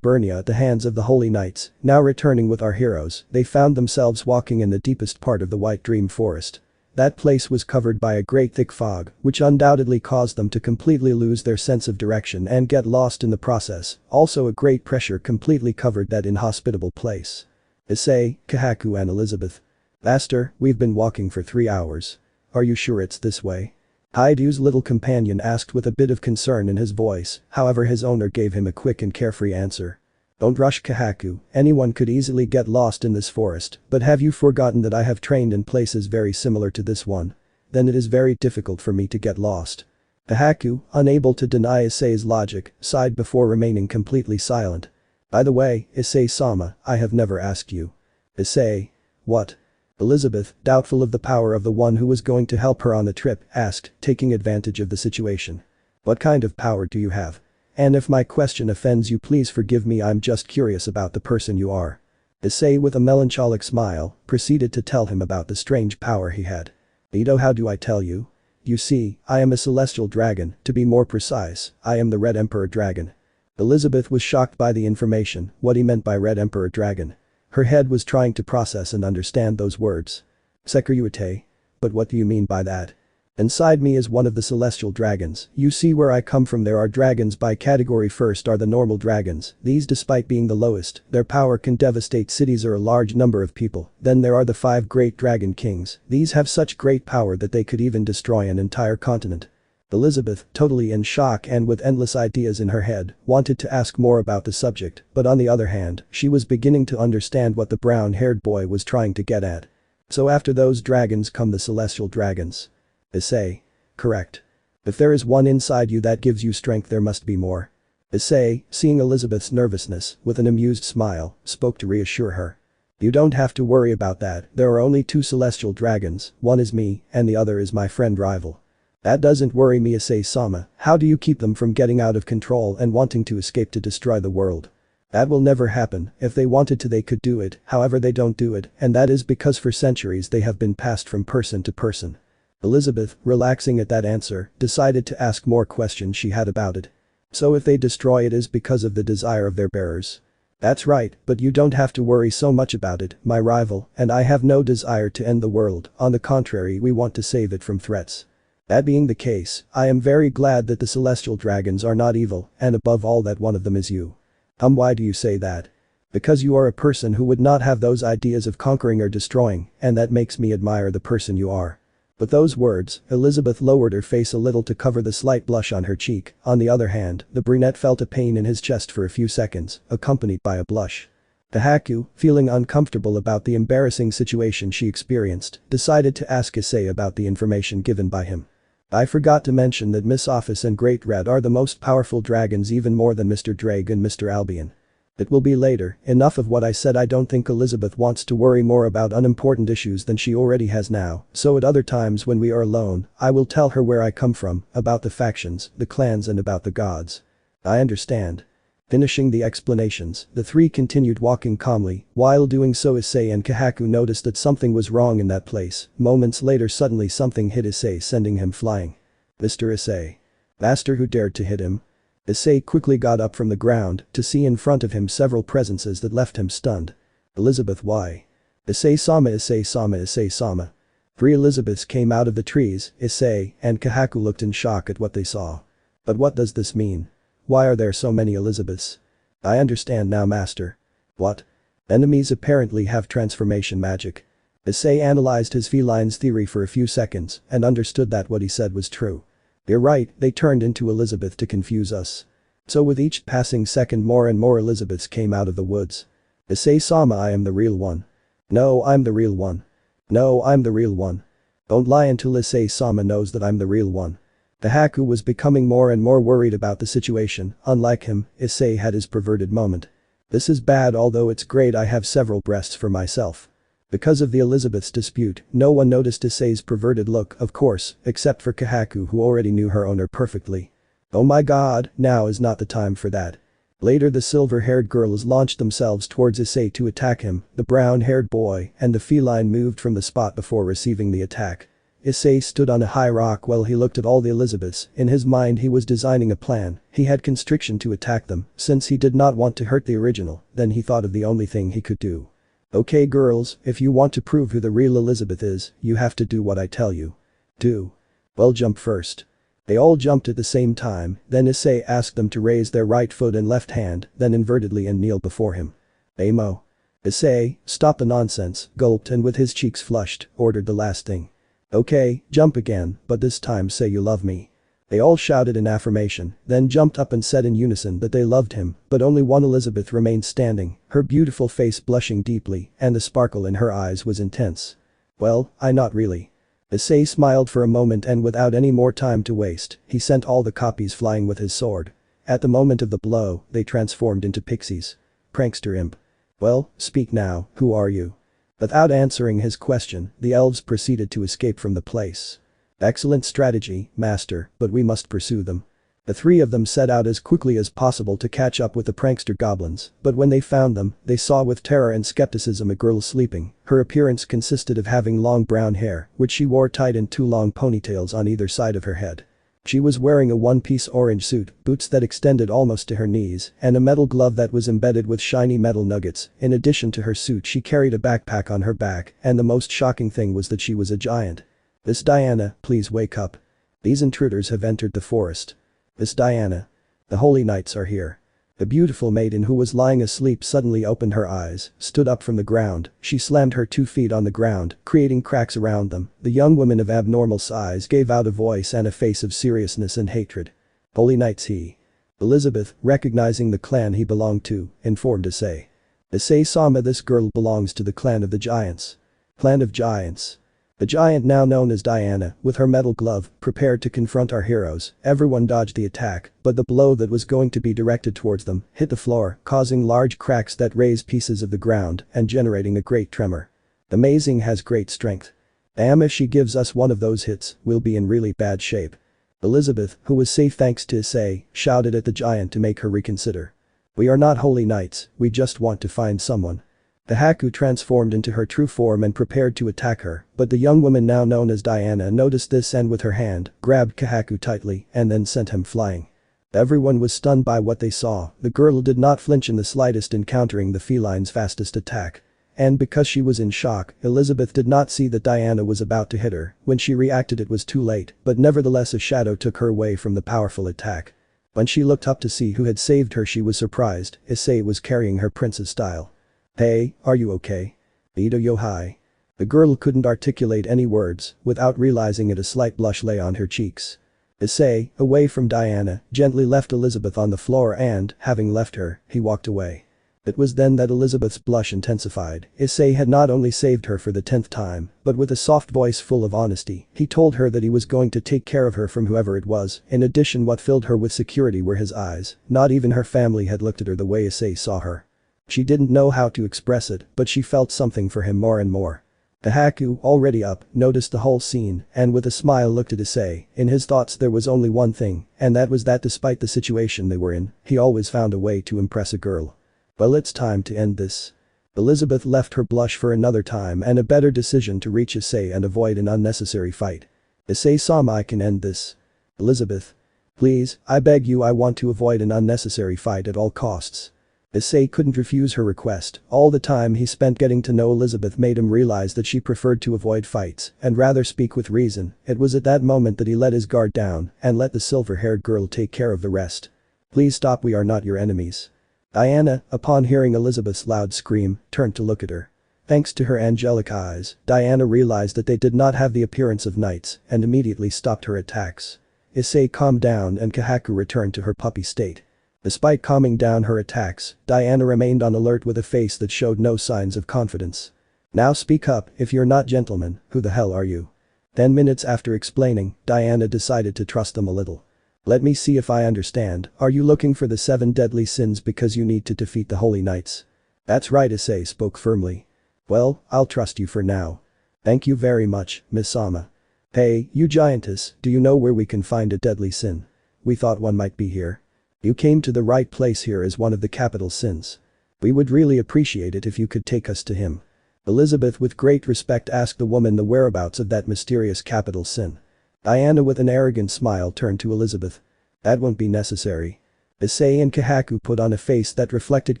Burnia at the hands of the Holy Knights, now returning with our heroes, they found themselves walking in the deepest part of the White Dream Forest. That place was covered by a great thick fog, which undoubtedly caused them to completely lose their sense of direction and get lost in the process, also a great pressure completely covered that inhospitable place. Issei, Kahaku and Elizabeth. Master, we've been walking for 3 hours. Are you sure it's this way? Haidu's little companion asked with a bit of concern in his voice, however his owner gave him a quick and carefree answer. Don't rush Kahaku, anyone could easily get lost in this forest, but have you forgotten that I have trained in places very similar to this one? Then it is very difficult for me to get lost. Kahaku, unable to deny Issei's logic, sighed before remaining completely silent. By the way, Issei-sama, I have never asked you. Issei. What? Elizabeth, doubtful of the power of the one who was going to help her on the trip, asked, taking advantage of the situation. What kind of power do you have? And if my question offends you, please forgive me, I'm just curious about the person you are. Issei with a melancholic smile, proceeded to tell him about the strange power he had. Ito, how do I tell you? You see, I am a celestial dragon, to be more precise, I am the Red Emperor Dragon. Elizabeth was shocked by the information, what he meant by Red Emperor Dragon. Her head was trying to process and understand those words. Sekiryuutei. But what do you mean by that? Inside me is one of the celestial dragons, you see where I come from there are dragons by category. First are the normal dragons, these despite being the lowest, their power can devastate cities or a large number of people. Then there are the 5 great dragon kings, these have such great power that they could even destroy an entire continent. Elizabeth, totally in shock and with endless ideas in her head, wanted to ask more about the subject, but on the other hand, she was beginning to understand what the brown-haired boy was trying to get at. So after those dragons come the celestial dragons. Issei. Correct. If there is one inside you that gives you strength, there must be more. Issei, seeing Elizabeth's nervousness, with an amused smile, spoke to reassure her. You don't have to worry about that, there are only 2 celestial dragons, one is me, and the other is my friend rival. That doesn't worry me, Issei-sama, how do you keep them from getting out of control and wanting to escape to destroy the world? That will never happen, if they wanted to they could do it, however they don't do it, and that is because for centuries they have been passed from person to person. Elizabeth, relaxing at that answer, decided to ask more questions she had about it. So if they destroy it is because of the desire of their bearers. That's right, but you don't have to worry so much about it, my rival, and I have no desire to end the world, on the contrary we want to save it from threats. That being the case, I am very glad that the celestial dragons are not evil, and above all that one of them is you. Why do you say that? Because you are a person who would not have those ideas of conquering or destroying, and that makes me admire the person you are. With those words, Elizabeth lowered her face a little to cover the slight blush on her cheek. On the other hand, the brunette felt a pain in his chest for a few seconds, accompanied by a blush. Kahaku, feeling uncomfortable about the embarrassing situation she experienced, decided to ask Issei about the information given by him. I forgot to mention that Miss Office and Great Red are the most powerful dragons, even more than Mr. Drake and Mr. Albion. It will be later, enough of what I said. I don't think Elizabeth wants to worry more about unimportant issues than she already has now, so at other times when we are alone, I will tell her where I come from, about the factions, the clans and about the gods. I understand. Finishing the explanations, the 3 continued walking calmly. While doing so, Issei and Kahaku noticed that something was wrong in that place. Moments later suddenly something hit Issei, sending him flying. Mr. Issei. Master, who dared to hit him? Issei quickly got up from the ground to see in front of him several presences that left him stunned. Elizabeth, why? Issei-sama, Issei-sama, Issei-sama. 3 Elizabeths came out of the trees. Issei and Kahaku looked in shock at what they saw. But what does this mean? Why are there so many Elizabeths? I understand now, master. What? Enemies apparently have transformation magic. Issei analyzed his feline's theory for a few seconds and understood that what he said was true. You're right, they turned into Elizabeth to confuse us. So with each passing second more and more Elizabeths came out of the woods. Issei-sama, I am the real one. No, I'm the real one. No, I'm the real one. Don't lie until Issei-sama knows that I'm the real one. Kahaku was becoming more and more worried about the situation. Unlike him, Issei had his perverted moment. This is bad, although it's great I have several breasts for myself. Because of the Elizabeth's dispute, no one noticed Issei's perverted look, of course, except for Kahaku, who already knew her owner perfectly. Oh my god, now is not the time for that. Later the silver-haired girls launched themselves towards Issei to attack him, the brown-haired boy and the feline moved from the spot before receiving the attack. Issei stood on a high rock while he looked at all the Elizabeths. In his mind he was designing a plan. He had constriction to attack them, since he did not want to hurt the original. Then he thought of the only thing he could do. Okay girls, if you want to prove who the real Elizabeth is, you have to do what I tell you. Do. Well, jump first. They all jumped at the same time, then Issei asked them to raise their right foot and left hand, then invertedly and kneel before him. Amo. Issei, stop the nonsense, gulped and with his cheeks flushed, ordered the last thing. Okay, jump again, but this time say you love me. They all shouted in affirmation, then jumped up and said in unison that they loved him, but only one Elizabeth remained standing, her beautiful face blushing deeply, and the sparkle in her eyes was intense. Well, I not really. Issei smiled for a moment and without any more time to waste, he sent all the copies flying with his sword. At the moment of the blow, they transformed into pixies. Prankster imp. Well, speak now, who are you? Without answering his question, the elves proceeded to escape from the place. Excellent strategy, master, but we must pursue them. The three of them set out as quickly as possible to catch up with the prankster goblins, but when they found them, they saw with terror and skepticism a girl sleeping. Her appearance consisted of having long brown hair, which she wore tied in two long ponytails on either side of her head. She was wearing a one-piece orange suit, boots that extended almost to her knees, and a metal glove that was embedded with shiny metal nuggets. In addition to her suit, she carried a backpack on her back, and the most shocking thing was that she was a giant. Miss Diana, please wake up. These intruders have entered the forest. Miss Diana. The holy knights are here. The beautiful maiden who was lying asleep suddenly opened her eyes, stood up from the ground, she slammed her 2 feet on the ground, creating cracks around them. The young woman of abnormal size gave out a voice and a face of seriousness and hatred. Holy knights he. Elizabeth, recognizing the clan he belonged to, informed Issei. Issei-sama, this girl belongs to the clan of the giants. Clan of giants. The giant, now known as Diana, with her metal glove, prepared to confront our heroes. Everyone dodged the attack, but the blow that was going to be directed towards them hit the floor, causing large cracks that raised pieces of the ground and generating a great tremor. Amazing has great strength. Damn, if she gives us one of those hits, we'll be in really bad shape. Elizabeth, who was safe thanks to Issei, shouted at the giant to make her reconsider. We are not holy knights, we just want to find someone. The Haku transformed into her true form and prepared to attack her, but the young woman now known as Diana noticed this and with her hand, grabbed Kahaku tightly and then sent him flying. Everyone was stunned by what they saw. The girl did not flinch in the slightest, encountering the feline's fastest attack. And because she was in shock, Elizabeth did not see that Diana was about to hit her. When she reacted it was too late, but nevertheless a shadow took her away from the powerful attack. When she looked up to see who had saved her, she was surprised. Issei was carrying her princess style. Hey, are you okay? Ito Yohai. The girl couldn't articulate any words. Without realizing it, a slight blush lay on her cheeks. Issei, away from Diana, gently left Elizabeth on the floor and, having left her, he walked away. It was then that Elizabeth's blush intensified. Issei had not only saved her for the 10th time, but with a soft voice full of honesty, he told her that he was going to take care of her from whoever it was. In addition, what filled her with security were his eyes. Not even her family had looked at her the way Issei saw her. She didn't know how to express it, but she felt something for him more and more. The Haku, already up, noticed the whole scene and with a smile looked at Issei. In his thoughts there was only one thing, and that was that despite the situation they were in, he always found a way to impress a girl. Well, it's time to end this. Elizabeth left her blush for another time and a better decision to reach Issei and avoid an unnecessary fight. Issei-sama, I can end this. Elizabeth. Please, I beg you, I want to avoid an unnecessary fight at all costs. Issei couldn't refuse her request. All the time he spent getting to know Elizabeth made him realize that she preferred to avoid fights and rather speak with reason. It was at that moment that he let his guard down and let the silver-haired girl take care of the rest. Please stop, we are not your enemies. Diana, upon hearing Elizabeth's loud scream, turned to look at her. Thanks to her angelic eyes, Diana realized that they did not have the appearance of knights and immediately stopped her attacks. Issei calmed down and Kahaku returned to her puppy state. Despite calming down her attacks, Diana remained on alert with a face that showed no signs of confidence. Now speak up, if you're not gentlemen, who the hell are you? 10 minutes after explaining, Diana decided to trust them a little. Let me see if I understand, are you looking for the 7 deadly sins because you need to defeat the holy knights? That's right, Issei spoke firmly. Well, I'll trust you for now. Thank you very much, Miss Sama. Hey, you giantess, do you know where we can find a deadly sin? We thought one might be here. You came to the right place. Here is one of the capital sins. We would really appreciate it if you could take us to him. Elizabeth with great respect asked the woman the whereabouts of that mysterious capital sin. Diana with an arrogant smile turned to Elizabeth. That won't be necessary. Issei and Kahaku put on a face that reflected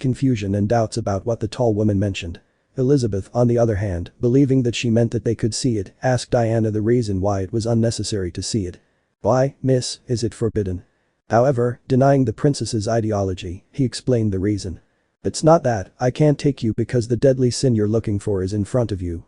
confusion and doubts about what the tall woman mentioned. Elizabeth, on the other hand, believing that she meant that they could see it, asked Diana the reason why it was unnecessary to see it. Why, miss, is it forbidden? However, denying the princess's ideology, he explained the reason. It's not that, I can't take you because the deadly sin you're looking for is in front of you.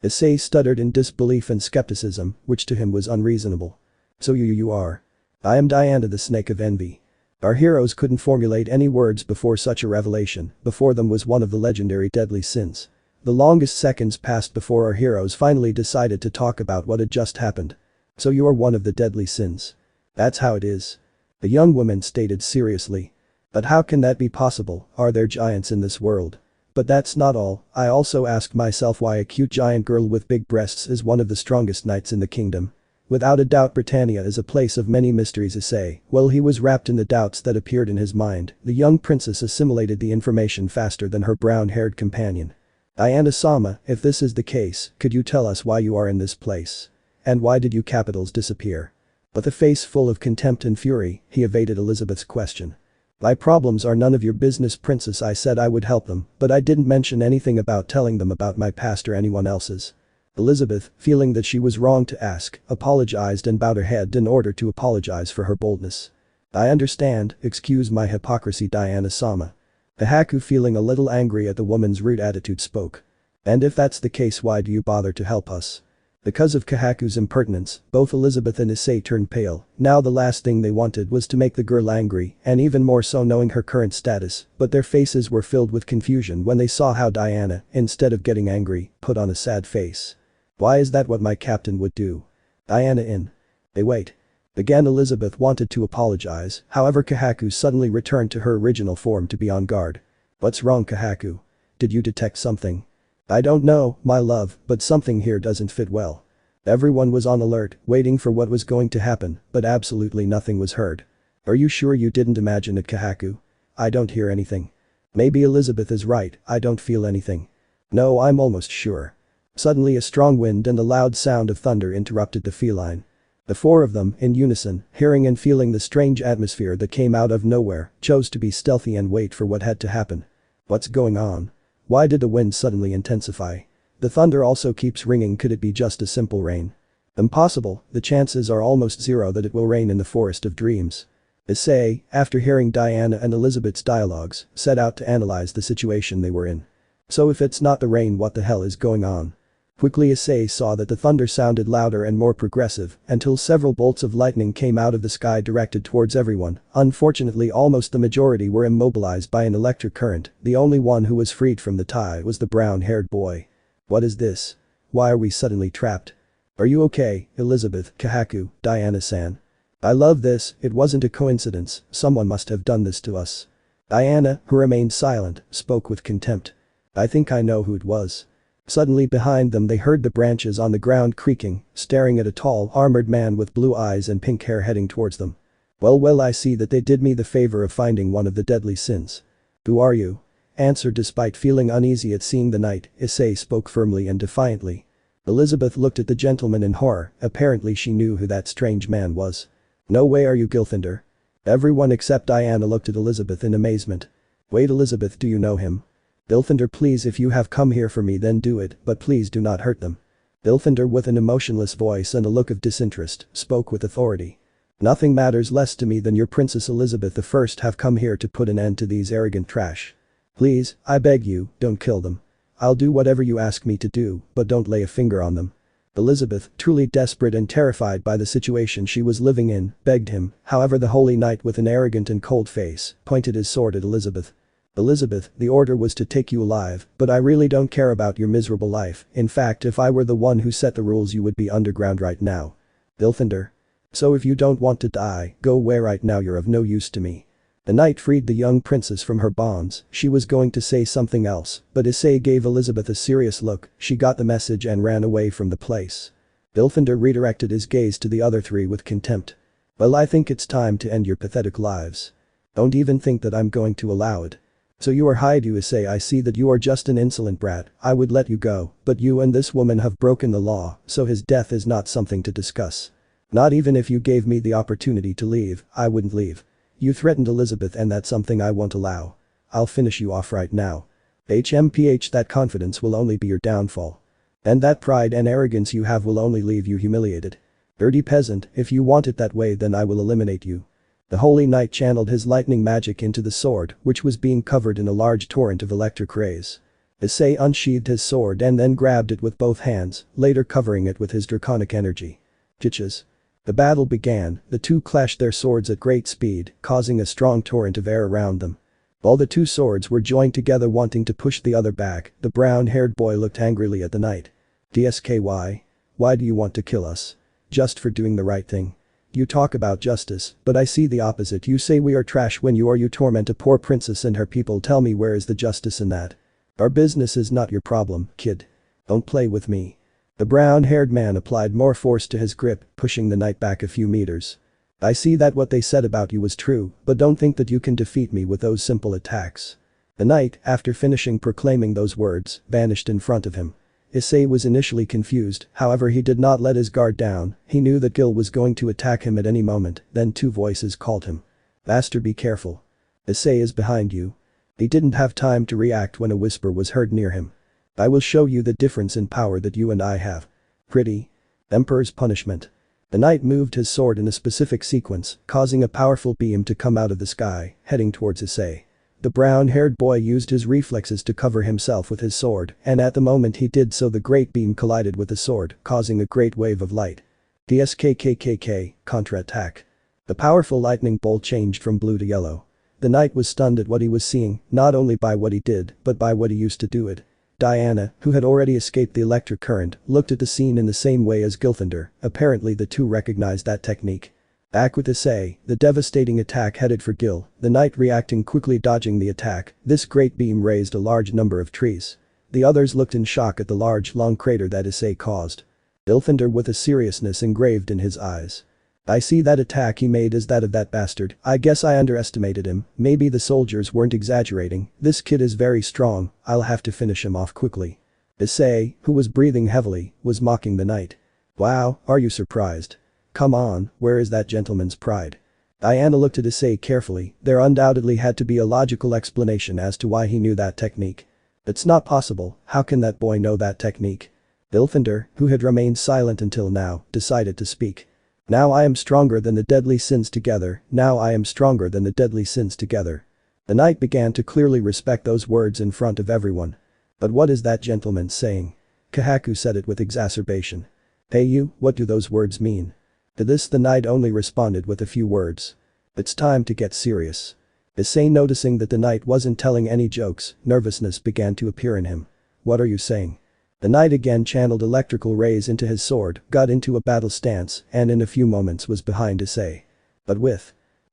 Issei stuttered in disbelief and skepticism, which to him was unreasonable. So you are. I am Diana the Snake of Envy. Our heroes couldn't formulate any words before such a revelation. Before them was one of the legendary deadly sins. The longest seconds passed before our heroes finally decided to talk about what had just happened. So you are one of the deadly sins. That's how it is. The young woman stated seriously. But how can that be possible? Are there giants in this world? But that's not all. I also asked myself why a cute giant girl with big breasts is one of the strongest knights in the kingdom. Without a doubt Britannia is a place of many mysteries. Issei, well, he was wrapped in the doubts that appeared in his mind. The young princess assimilated the information faster than her brown-haired companion. Diana-sama, if this is the case, could you tell us why you are in this place? And why did you capitals disappear? With a face full of contempt and fury, he evaded Elizabeth's question. My problems are none of your business, princess. I said I would help them, but I didn't mention anything about telling them about my past or anyone else's. Elizabeth, feeling that she was wrong to ask, apologized and bowed her head in order to apologize for her boldness. I understand, excuse my hypocrisy, Diana-sama. Kahaku, feeling a little angry at the woman's rude attitude, spoke. And if that's the case, why do you bother to help us? Because of Kahaku's impertinence, both Elizabeth and Issei turned pale. Now the last thing they wanted was to make the girl angry, and even more so knowing her current status, but their faces were filled with confusion when they saw how Diana, instead of getting angry, put on a sad face. Why is that what my captain would do? Diana in. They wait. Again Elizabeth wanted to apologize, however Kahaku suddenly returned to her original form to be on guard. What's wrong, Kahaku? Did you detect something? I don't know, my love, but something here doesn't fit well. Everyone was on alert, waiting for what was going to happen, but absolutely nothing was heard. Are you sure you didn't imagine it, Kahaku? I don't hear anything. Maybe Elizabeth is right, I don't feel anything. No, I'm almost sure. Suddenly a strong wind and the loud sound of thunder interrupted the feline. The four of them, in unison, hearing and feeling the strange atmosphere that came out of nowhere, chose to be stealthy and wait for what had to happen. What's going on? Why did the wind suddenly intensify? The thunder also keeps ringing. Could it be just a simple rain? Impossible, the chances are almost zero that it will rain in the Forest of Dreams. Issei, after hearing Diana and Elizabeth's dialogues, set out to analyze the situation they were in. So if it's not the rain, what the hell is going on? Quickly Issei saw that the thunder sounded louder and more progressive until several bolts of lightning came out of the sky directed towards everyone. Unfortunately, almost the majority were immobilized by an electric current. The only one who was freed from the tie was the brown-haired boy. What is this? Why are we suddenly trapped? Are you okay, Elizabeth, Kahaku, Diana-san? I love this, it wasn't a coincidence, someone must have done this to us. Diana, who remained silent, spoke with contempt. I think I know who it was. Suddenly behind them they heard the branches on the ground creaking, staring at a tall, armored man with blue eyes and pink hair heading towards them. Well, I see that they did me the favor of finding one of the deadly sins. Who are you? Answer. Despite feeling uneasy at seeing the knight, Issei spoke firmly and defiantly. Elizabeth looked at the gentleman in horror, apparently she knew who that strange man was. No way, are you Gilthinder? Everyone except Diana looked at Elizabeth in amazement. Wait, Elizabeth, do you know him? Gilthinder, please, if you have come here for me then do it, but please do not hurt them. Gilthinder, with an emotionless voice and a look of disinterest, spoke with authority. Nothing matters less to me than your Princess Elizabeth I have come here to put an end to these arrogant trash. Please, I beg you, don't kill them. I'll do whatever you ask me to do, but don't lay a finger on them. Elizabeth, truly desperate and terrified by the situation she was living in, begged him. However, the holy knight, with an arrogant and cold face, pointed his sword at Elizabeth. Elizabeth, the order was to take you alive, but I really don't care about your miserable life. In fact, if I were the one who set the rules, you would be underground right now. Gilthinder. So if you don't want to die, go away right now, you're of no use to me. The knight freed the young princess from her bonds. She was going to say something else, but Issei gave Elizabeth a serious look. She got the message and ran away from the place. Gilthinder redirected his gaze to the other three with contempt. Well, I think it's time to end your pathetic lives. Don't even think that I'm going to allow it. So you are Haidu, Issei. I see that you are just an insolent brat. I would let you go, but you and this woman have broken the law, so his death is not something to discuss. Not even if you gave me the opportunity to leave, I wouldn't leave. You threatened Elizabeth and that's something I won't allow. I'll finish you off right now. HMPH, that confidence will only be your downfall. And that pride and arrogance you have will only leave you humiliated. Dirty peasant, if you want it that way then I will eliminate you. The holy knight channeled his lightning magic into the sword, which was being covered in a large torrent of electric rays. Issei unsheathed his sword and then grabbed it with both hands, later covering it with his draconic energy. Chiches. The battle began, the two clashed their swords at great speed, causing a strong torrent of air around them. While the two swords were joined together wanting to push the other back, the brown-haired boy looked angrily at the knight. "Dsky? Why do you want to kill us? Just for doing the right thing? You talk about justice, but I see the opposite. You say we are trash when you torment a poor princess and her people. Tell me, where is the justice in that? Our business is not your problem, kid. Don't play with me." The brown-haired man applied more force to his grip, pushing the knight back a few meters. "I see that what they said about you was true, but don't think that you can defeat me with those simple attacks." The knight, after finishing proclaiming those words, vanished in front of him. Issei was initially confused, however he did not let his guard down. He knew that Gil was going to attack him at any moment. Then two voices called him. "Master, be careful. Issei is behind you." He didn't have time to react when a whisper was heard near him. "I will show you the difference in power that you and I have. Pretty. Emperor's punishment." The knight moved his sword in a specific sequence, causing a powerful beam to come out of the sky, heading towards Issei. The brown-haired boy used his reflexes to cover himself with his sword, and at the moment he did so the great beam collided with the sword, causing a great wave of light. DSKKKK, contra-attack. The powerful lightning bolt changed from blue to yellow. The knight was stunned at what he was seeing, not only by what he did, but by what he used to do it. Diana, who had already escaped the electric current, looked at the scene in the same way as Gilthander. Apparently the two recognized that technique. Back with Issei, the devastating attack headed for Gil, the knight reacting quickly dodging the attack. This great beam raised a large number of trees. The others looked in shock at the large long crater that Issei caused. Gilthander with a seriousness engraved in his eyes. "I see that attack he made is that of that bastard. I guess I underestimated him. Maybe the soldiers weren't exaggerating. This kid is very strong. I'll have to finish him off quickly." Issei, who was breathing heavily, was mocking the knight. "Wow, are you surprised? Come on, where is that gentleman's pride?" Diana looked at Issei carefully. There undoubtedly had to be a logical explanation as to why he knew that technique. "It's not possible. How can that boy know that technique?" Gilthander, who had remained silent until now, decided to speak. "Now I am stronger than the deadly sins together. Now I am stronger than the deadly sins together." The knight began to clearly respect those words in front of everyone. "But what is that gentleman saying?" Kahaku said it with exacerbation. "Hey you, what do those words mean?" To this the knight only responded with a few words. "It's time to get serious." Issei, noticing that the knight wasn't telling any jokes, nervousness began to appear in him. "What are you saying?" The knight again channeled electrical rays into his sword, got into a battle stance, and in a few moments was behind Issei.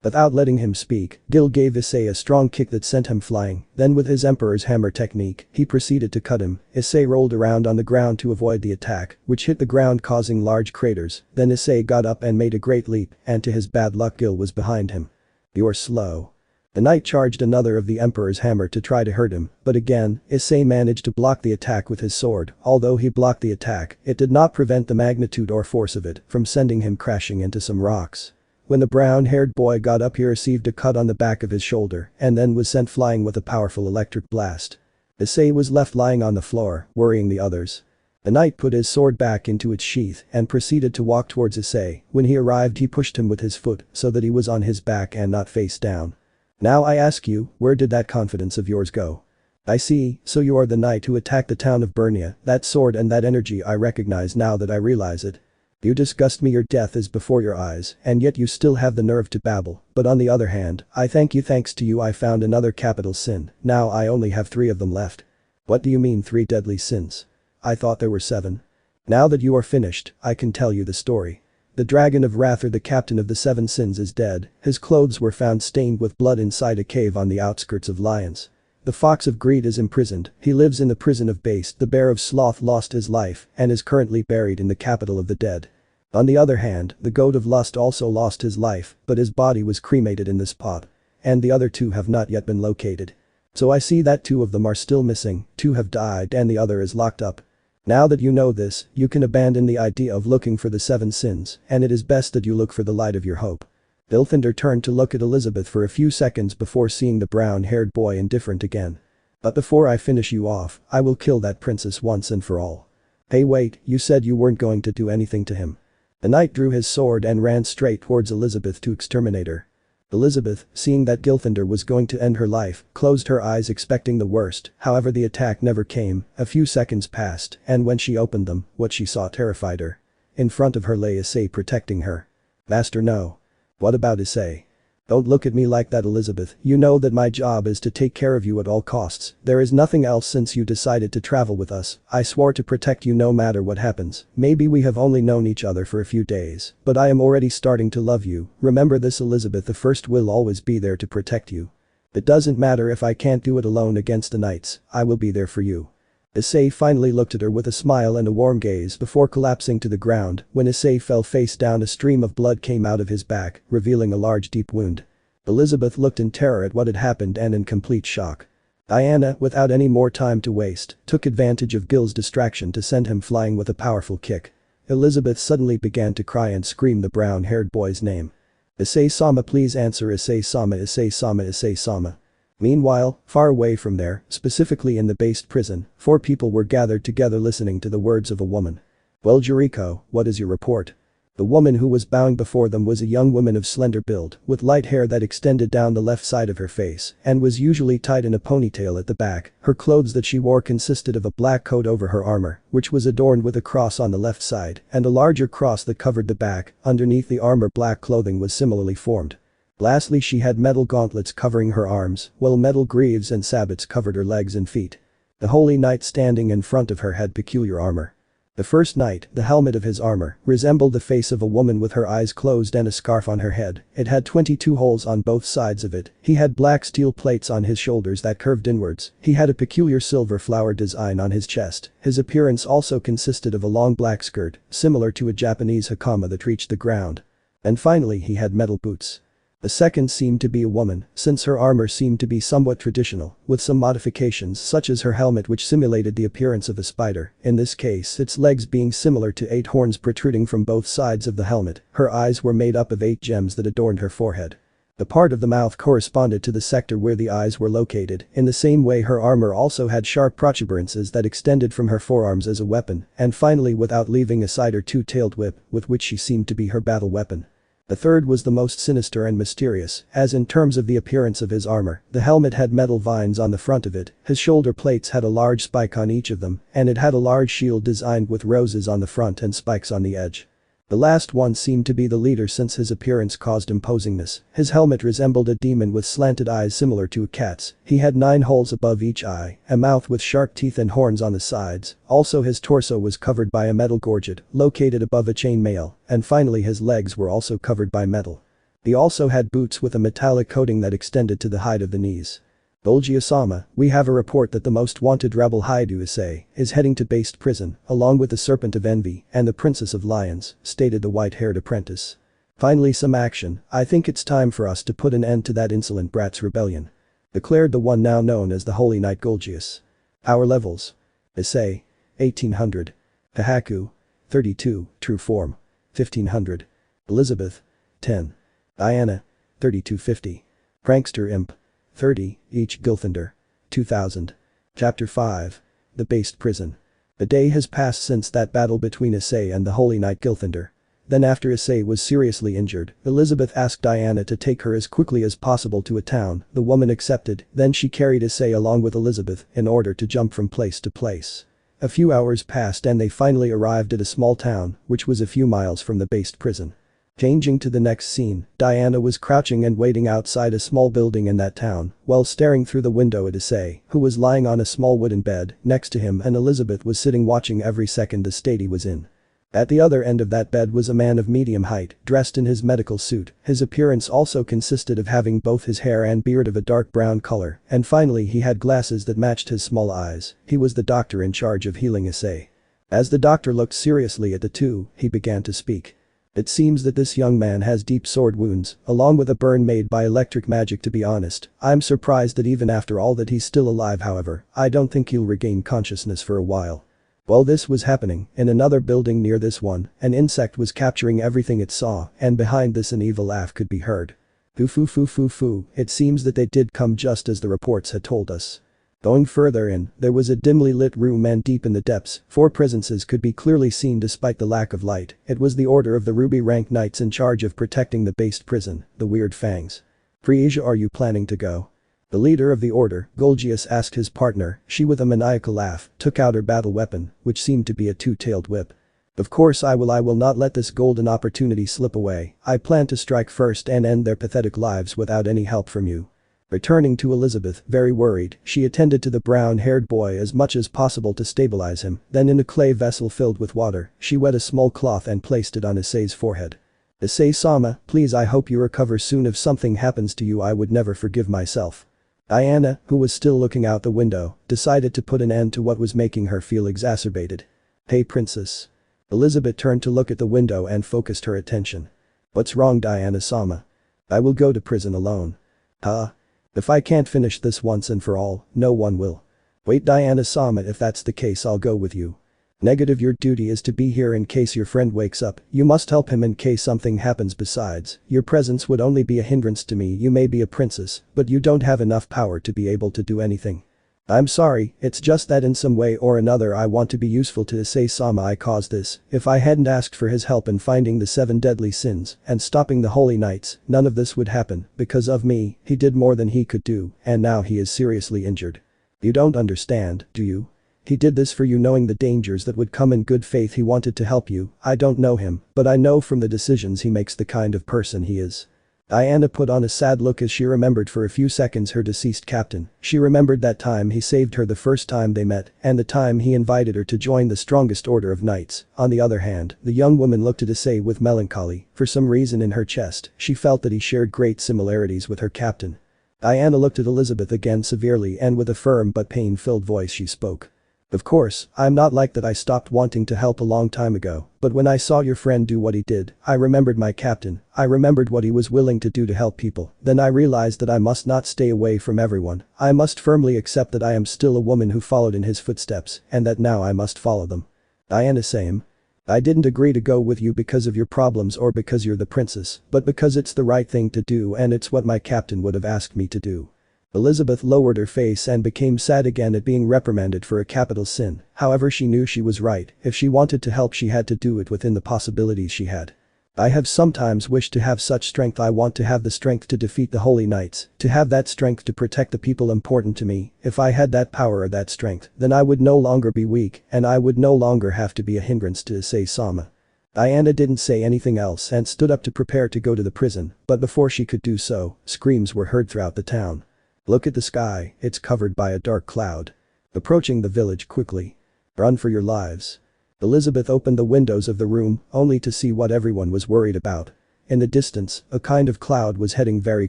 Without letting him speak, Gil gave Issei a strong kick that sent him flying, then with his Emperor's hammer technique, he proceeded to cut him. Issei rolled around on the ground to avoid the attack, which hit the ground causing large craters. Then Issei got up and made a great leap, and to his bad luck Gil was behind him. "You're slow." The knight charged another of the Emperor's hammer to try to hurt him, but again, Issei managed to block the attack with his sword. Although he blocked the attack, it did not prevent the magnitude or force of it from sending him crashing into some rocks. When the brown-haired boy got up, he received a cut on the back of his shoulder and then was sent flying with a powerful electric blast. Issei was left lying on the floor, worrying the others. The knight put his sword back into its sheath and proceeded to walk towards Issei. When he arrived, he pushed him with his foot so that he was on his back and not face down. "Now I ask you, where did that confidence of yours go? I see, so you are the knight who attacked the town of Burnia. That sword and that energy I recognize now that I realize it. You disgust me, your death is before your eyes, and yet you still have the nerve to babble. But on the other hand, I thank you, thanks to you I found another capital sin. Now I only have 3 of them left." "What do you mean 3 deadly sins? I thought there were 7. "Now that you are finished, I can tell you the story. The Dragon of Wrath, or the captain of the 7 sins, is dead. His clothes were found stained with blood inside a cave on the outskirts of Lyons. The Fox of Greed is imprisoned. He lives in the prison of Baste. The Bear of Sloth lost his life and is currently buried in the capital of the dead. On the other hand, the Goat of Lust also lost his life, but his body was cremated in this pot. And the other 2 have not yet been located. So I see that 2 of them are still missing, 2 have died and the other is locked up. Now that you know this, you can abandon the idea of looking for the 7 sins, and it is best that you look for the light of your hope." Gilthander turned to look at Elizabeth for a few seconds before seeing the brown-haired boy indifferent again. "But before I finish you off, I will kill that princess once and for all." "Hey wait, you said you weren't going to do anything to him." The knight drew his sword and ran straight towards Elizabeth to exterminate her. Elizabeth, seeing that Gilthander was going to end her life, closed her eyes expecting the worst, however the attack never came. A few seconds passed, and when she opened them, what she saw terrified her. In front of her lay Issei protecting her. Master, no. What about Issei? Don't look at me like that, Elizabeth, you know that my job is to take care of you at all costs. There is nothing else since you decided to travel with us. I swore to protect you no matter what happens. Maybe we have only known each other for a few days, but I am already starting to love you. Remember this, Elizabeth, the first will always be there to protect you. It doesn't matter if I can't do it alone against the knights, I will be there for you. Issei finally looked at her with a smile and a warm gaze before collapsing to the ground. When Issei fell face down, a stream of blood came out of his back, revealing a large deep wound. Elizabeth looked in terror at what had happened and in complete shock. Diana, without any more time to waste, took advantage of Gil's distraction to send him flying with a powerful kick. Elizabeth suddenly began to cry and scream the brown-haired boy's name. Issei-sama, please answer, Issei-sama, Issei-sama, Issei-sama. Meanwhile, far away from there, specifically in the based prison, 4 people were gathered together listening to the words of a woman. Well, Juriko, what is your report? The woman who was bowing before them was a young woman of slender build, with light hair that extended down the left side of her face, and was usually tied in a ponytail at the back. Her clothes that she wore consisted of a black coat over her armor, which was adorned with a cross on the left side, and a larger cross that covered the back. Underneath the armor, black clothing was similarly formed. Lastly, she had metal gauntlets covering her arms, while metal greaves and sabots covered her legs and feet. The holy knight standing in front of her had peculiar armor. The first knight, the helmet of his armor, resembled the face of a woman with her eyes closed and a scarf on her head. It had 22 holes on both sides of it. He had black steel plates on his shoulders that curved inwards. He had a peculiar silver flower design on his chest. His appearance also consisted of a long black skirt, similar to a Japanese hakama that reached the ground. And finally, he had metal boots. The second seemed to be a woman, since her armor seemed to be somewhat traditional, with some modifications such as her helmet which simulated the appearance of a spider, in this case its legs being similar to 8 horns protruding from both sides of the helmet. Her eyes were made up of 8 gems that adorned her forehead. The part of the mouth corresponded to the sector where the eyes were located. In the same way, her armor also had sharp protuberances that extended from her forearms as a weapon, and finally, without leaving aside, her 2-tailed whip, with which she seemed to be her battle weapon. The third was the most sinister and mysterious, as in terms of the appearance of his armor, the helmet had metal vines on the front of it, his shoulder plates had a large spike on each of them, and it had a large shield designed with roses on the front and spikes on the edge. The last one seemed to be the leader since his appearance caused imposingness. His helmet resembled a demon with slanted eyes similar to a cat's. He had 9 holes above each eye, a mouth with sharp teeth and horns on the sides. Also, his torso was covered by a metal gorget, located above a chainmail, and finally his legs were also covered by metal. He also had boots with a metallic coating that extended to the height of the knees. Bolgia-sama, we have a report that the most wanted rebel Haidu Issei is heading to based prison, along with the Serpent of Envy and the Princess of Lions, stated the white-haired apprentice. Finally, some action. I think it's time for us to put an end to that insolent brat's rebellion, declared the one now known as the Holy Knight Golgius. Power levels. Issei, 1800. Hahaku, 32, true form, 1500. Elizabeth, 10. Diana, 3250. Prankster Imp, 30, each. Gilthander, 2000. Chapter 5. The Based Prison. A day has passed since that battle between Issei and the Holy Knight Gilthander. Then after Issei was seriously injured, Elizabeth asked Diana to take her as quickly as possible to a town. The woman accepted, then she carried Issei along with Elizabeth in order to jump from place to place. A few hours passed and they finally arrived at a small town, which was a few miles from the based prison. Changing to the next scene, Diana was crouching and waiting outside a small building in that town, while staring through the window at Issei, who was lying on a small wooden bed next to him, and Elizabeth was sitting watching every second the state he was in. At the other end of that bed was a man of medium height, dressed in his medical suit. His appearance also consisted of having both his hair and beard of a dark brown color, and finally he had glasses that matched his small eyes. He was the doctor in charge of healing Issei. As the doctor looked seriously at the two, he began to speak. It seems that this young man has deep sword wounds, along with a burn made by electric magic. To be honest, I'm surprised that even after all that he's still alive. However, I don't think he'll regain consciousness for a while. While this was happening, in another building near this one, an insect was capturing everything it saw, and behind this an evil laugh could be heard. Foo foo foo foo foo, it seems that they did come just as the reports had told us. Going further in, there was a dimly lit room, and deep in the depths, 4 presences could be clearly seen despite the lack of light. It was the order of the ruby rank knights in charge of protecting the based prison, the Weird Fangs. Frisia, are you planning to go? The leader of the order, Golgius, asked his partner. She, with a maniacal laugh, took out her battle weapon, which seemed to be a two-tailed whip. Of course I will. I will not let this golden opportunity slip away. I plan to strike first and end their pathetic lives without any help from you. Returning to Elizabeth, very worried, she attended to the brown-haired boy as much as possible to stabilize him, then in a clay vessel filled with water, she wet a small cloth and placed it on Issei's forehead. Issei-sama, please, I hope you recover soon. If something happens to you I would never forgive myself. Diana, who was still looking out the window, decided to put an end to what was making her feel exacerbated. Hey princess. Elizabeth turned to look at the window and focused her attention. What's wrong, Diana-sama? I will go to prison alone. Huh? If I can't finish this once and for all, no one will. Wait, Diana-sama, if that's the case I'll go with you. Negative, your duty is to be here in case your friend wakes up. You must help him in case something happens. Besides, your presence would only be a hindrance to me. You may be a princess, but you don't have enough power to be able to do anything. I'm sorry, it's just that in some way or another I want to be useful to Issei-sama. I caused this. If I hadn't asked for his help in finding the 7 deadly sins and stopping the holy knights, none of this would happen. Because of me, he did more than he could do, and now he is seriously injured. You don't understand, do you? He did this for you knowing the dangers that would come. In good faith he wanted to help you. I don't know him, but I know from the decisions he makes the kind of person he is. Diana put on a sad look as she remembered for a few seconds her deceased captain. She remembered that time he saved her the first time they met, and the time he invited her to join the strongest order of knights. On the other hand, the young woman looked at Issei with melancholy. For some reason in her chest, she felt that he shared great similarities with her captain. Diana looked at Elizabeth again severely, and with a firm but pain-filled voice she spoke. Of course, I'm not like that. I stopped wanting to help a long time ago, but when I saw your friend do what he did, I remembered my captain, I remembered what he was willing to do to help people, then I realized that I must not stay away from everyone. I must firmly accept that I am still a woman who followed in his footsteps, and that now I must follow them. Diana, same. I didn't agree to go with you because of your problems or because you're the princess, but because it's the right thing to do and it's what my captain would have asked me to do. Elizabeth lowered her face and became sad again at being reprimanded for a capital sin. However, she knew she was right. If she wanted to help she had to do it within the possibilities she had. I have sometimes wished to have such strength. I want to have the strength to defeat the holy knights, to have that strength to protect the people important to me. If I had that power or that strength, then I would no longer be weak and I would no longer have to be a hindrance to Issei-sama. Diana didn't say anything else and stood up to prepare to go to the prison, but before she could do so, screams were heard throughout the town. Look at the sky, it's covered by a dark cloud. Approaching the village quickly. Run for your lives. Elizabeth opened the windows of the room, only to see what everyone was worried about. In the distance, a kind of cloud was heading very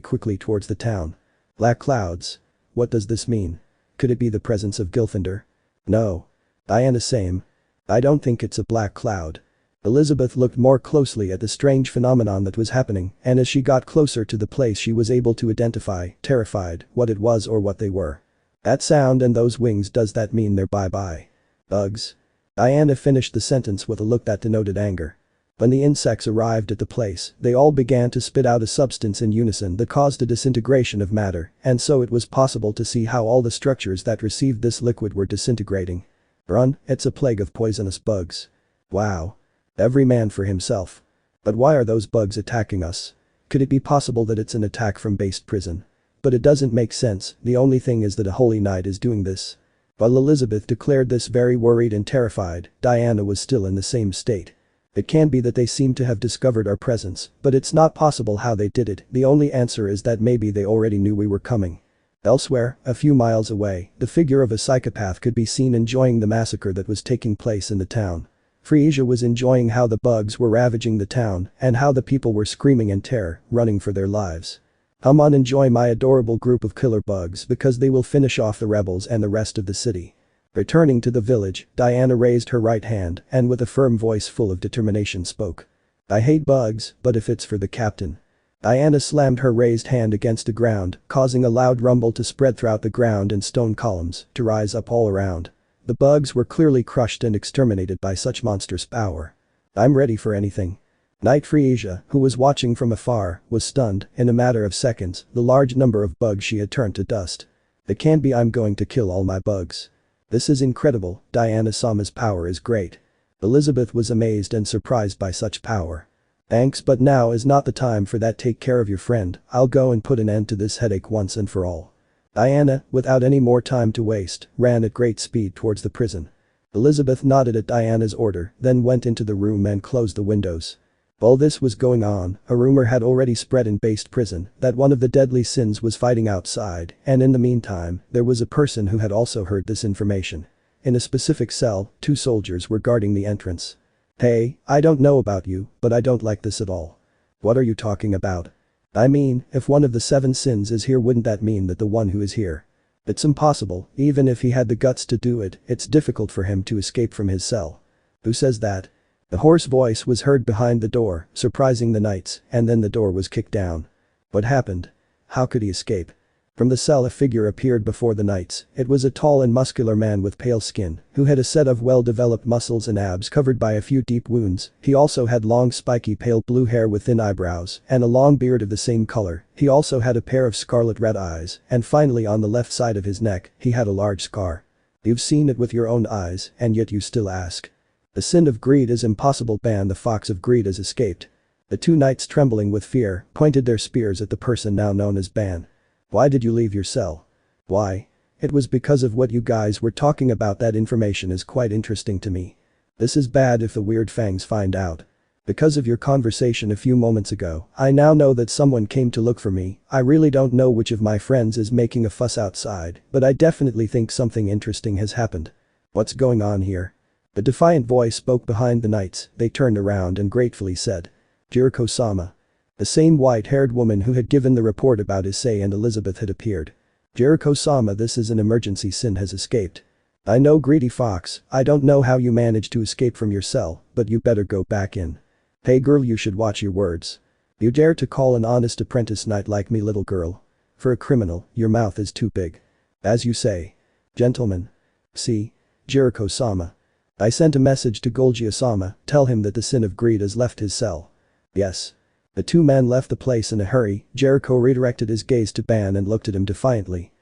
quickly towards the town. Black clouds. What does this mean? Could it be the presence of Gilthander? No. Diana, same. I don't think it's a black cloud. Elizabeth looked more closely at the strange phenomenon that was happening, and as she got closer to the place she was able to identify, terrified, what it was or what they were. That sound and those wings, does that mean they're bye-bye? Bugs? Diana finished the sentence with a look that denoted anger. When the insects arrived at the place, they all began to spit out a substance in unison that caused a disintegration of matter, and so it was possible to see how all the structures that received this liquid were disintegrating. Run, it's a plague of poisonous bugs. Wow. Every man for himself. But why are those bugs attacking us? Could it be possible that it's an attack from based prison? But it doesn't make sense. The only thing is that a holy knight is doing this. While Elizabeth declared this very worried and terrified, Diana was still in the same state. It can be that they seem to have discovered our presence, but it's not possible how they did it. The only answer is that maybe they already knew we were coming. Elsewhere, a few miles away, the figure of a psychopath could be seen enjoying the massacre that was taking place in the town. Frisia was enjoying how the bugs were ravaging the town and how the people were screaming in terror, running for their lives. Come on, enjoy my adorable group of killer bugs because they will finish off the rebels and the rest of the city. Returning to the village, Diana raised her right hand and with a firm voice full of determination spoke. I hate bugs, but if it's for the captain. Diana slammed her raised hand against the ground, causing a loud rumble to spread throughout the ground and stone columns to rise up all around. The bugs were clearly crushed and exterminated by such monstrous power. I'm ready for anything. Knight Frisia, who was watching from afar, was stunned. In a matter of seconds, the large number of bugs she had turned to dust. It can't be. I'm going to kill all my bugs. This is incredible. Diana-sama's power is great. Elizabeth was amazed and surprised by such power. Thanks, but now is not the time for that. Take care of your friend, I'll go and put an end to this headache once and for all. Diana, without any more time to waste, ran at great speed towards the prison. Elizabeth nodded at Diana's order, then went into the room and closed the windows. While this was going on, a rumor had already spread in Based Prison that one of the deadly sins was fighting outside, and in the meantime, there was a person who had also heard this information. In a specific cell, 2 soldiers were guarding the entrance. Hey, I don't know about you, but I don't like this at all. What are you talking about? I mean, if one of the 7 sins is here, wouldn't that mean that the one who is here? It's impossible. Even if he had the guts to do it, it's difficult for him to escape from his cell. Who says that? The hoarse voice was heard behind the door, surprising the knights, and then the door was kicked down. What happened? How could he escape? From the cell a figure appeared before the knights. It was a tall and muscular man with pale skin, who had a set of well-developed muscles and abs covered by a few deep wounds. He also had long spiky pale blue hair with thin eyebrows, and a long beard of the same color. He also had a pair of scarlet red eyes, and finally on the left side of his neck, he had a large scar. You've seen it with your own eyes, and yet you still ask. The sin of greed is impossible. Ban the fox of greed has escaped. The 2 knights, trembling with fear, pointed their spears at the person now known as Ban. Why did you leave your cell? Why? It was because of what you guys were talking about. That information is quite interesting to me. This is bad if the weird fangs find out. Because of your conversation a few moments ago, I now know that someone came to look for me. I really don't know which of my friends is making a fuss outside, but I definitely think something interesting has happened. What's going on here? A defiant voice spoke behind the knights. They turned around and gratefully said, Jericho-sama. The same white-haired woman who had given the report about Issei and Elizabeth had appeared. Jericho-sama, this is an emergency. Sin has escaped. I know, greedy fox, I don't know how you managed to escape from your cell, but you better go back in. Hey girl, you should watch your words. You dare to call an honest apprentice knight like me little girl? For a criminal, your mouth is too big. As you say. Gentlemen. See? Jericho-sama. I sent a message to Golgia-sama, tell him that the sin of greed has left his cell. Yes. The 2 men left the place in a hurry. Jericho redirected his gaze to Ban and looked at him defiantly.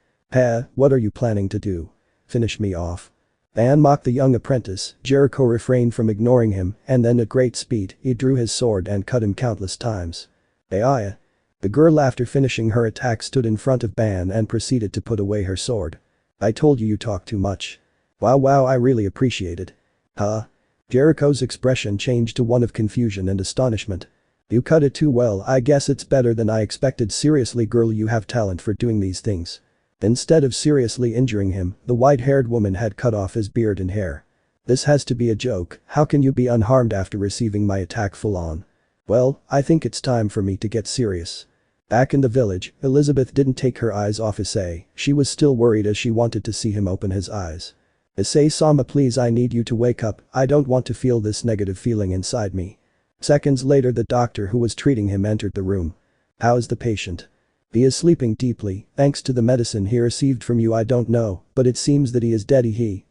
What are you planning to do? Finish me off? Ban mocked the young apprentice. Jericho refrained from ignoring him, and then at great speed, he drew his sword and cut him countless times. The girl, after finishing her attack, stood in front of Ban and proceeded to put away her sword. I told you talk too much. Wow, I really appreciate it. Huh? Jericho's expression changed to one of confusion and astonishment. You cut it too well. I guess it's better than I expected. Seriously girl, you have talent for doing these things. Instead of seriously injuring him, the white-haired woman had cut off his beard and hair. This has to be a joke. How can you be unharmed after receiving my attack full on? Well, I think it's time for me to get serious. Back in the village, Elizabeth didn't take her eyes off Issei. She was still worried as she wanted to see him open his eyes. Issei-sama, please, I need you to wake up. I don't want to feel this negative feeling inside me. Seconds later, the doctor who was treating him entered the room. How is the patient? He is sleeping deeply, thanks to the medicine he received from you. I don't know, but it seems that he is dead.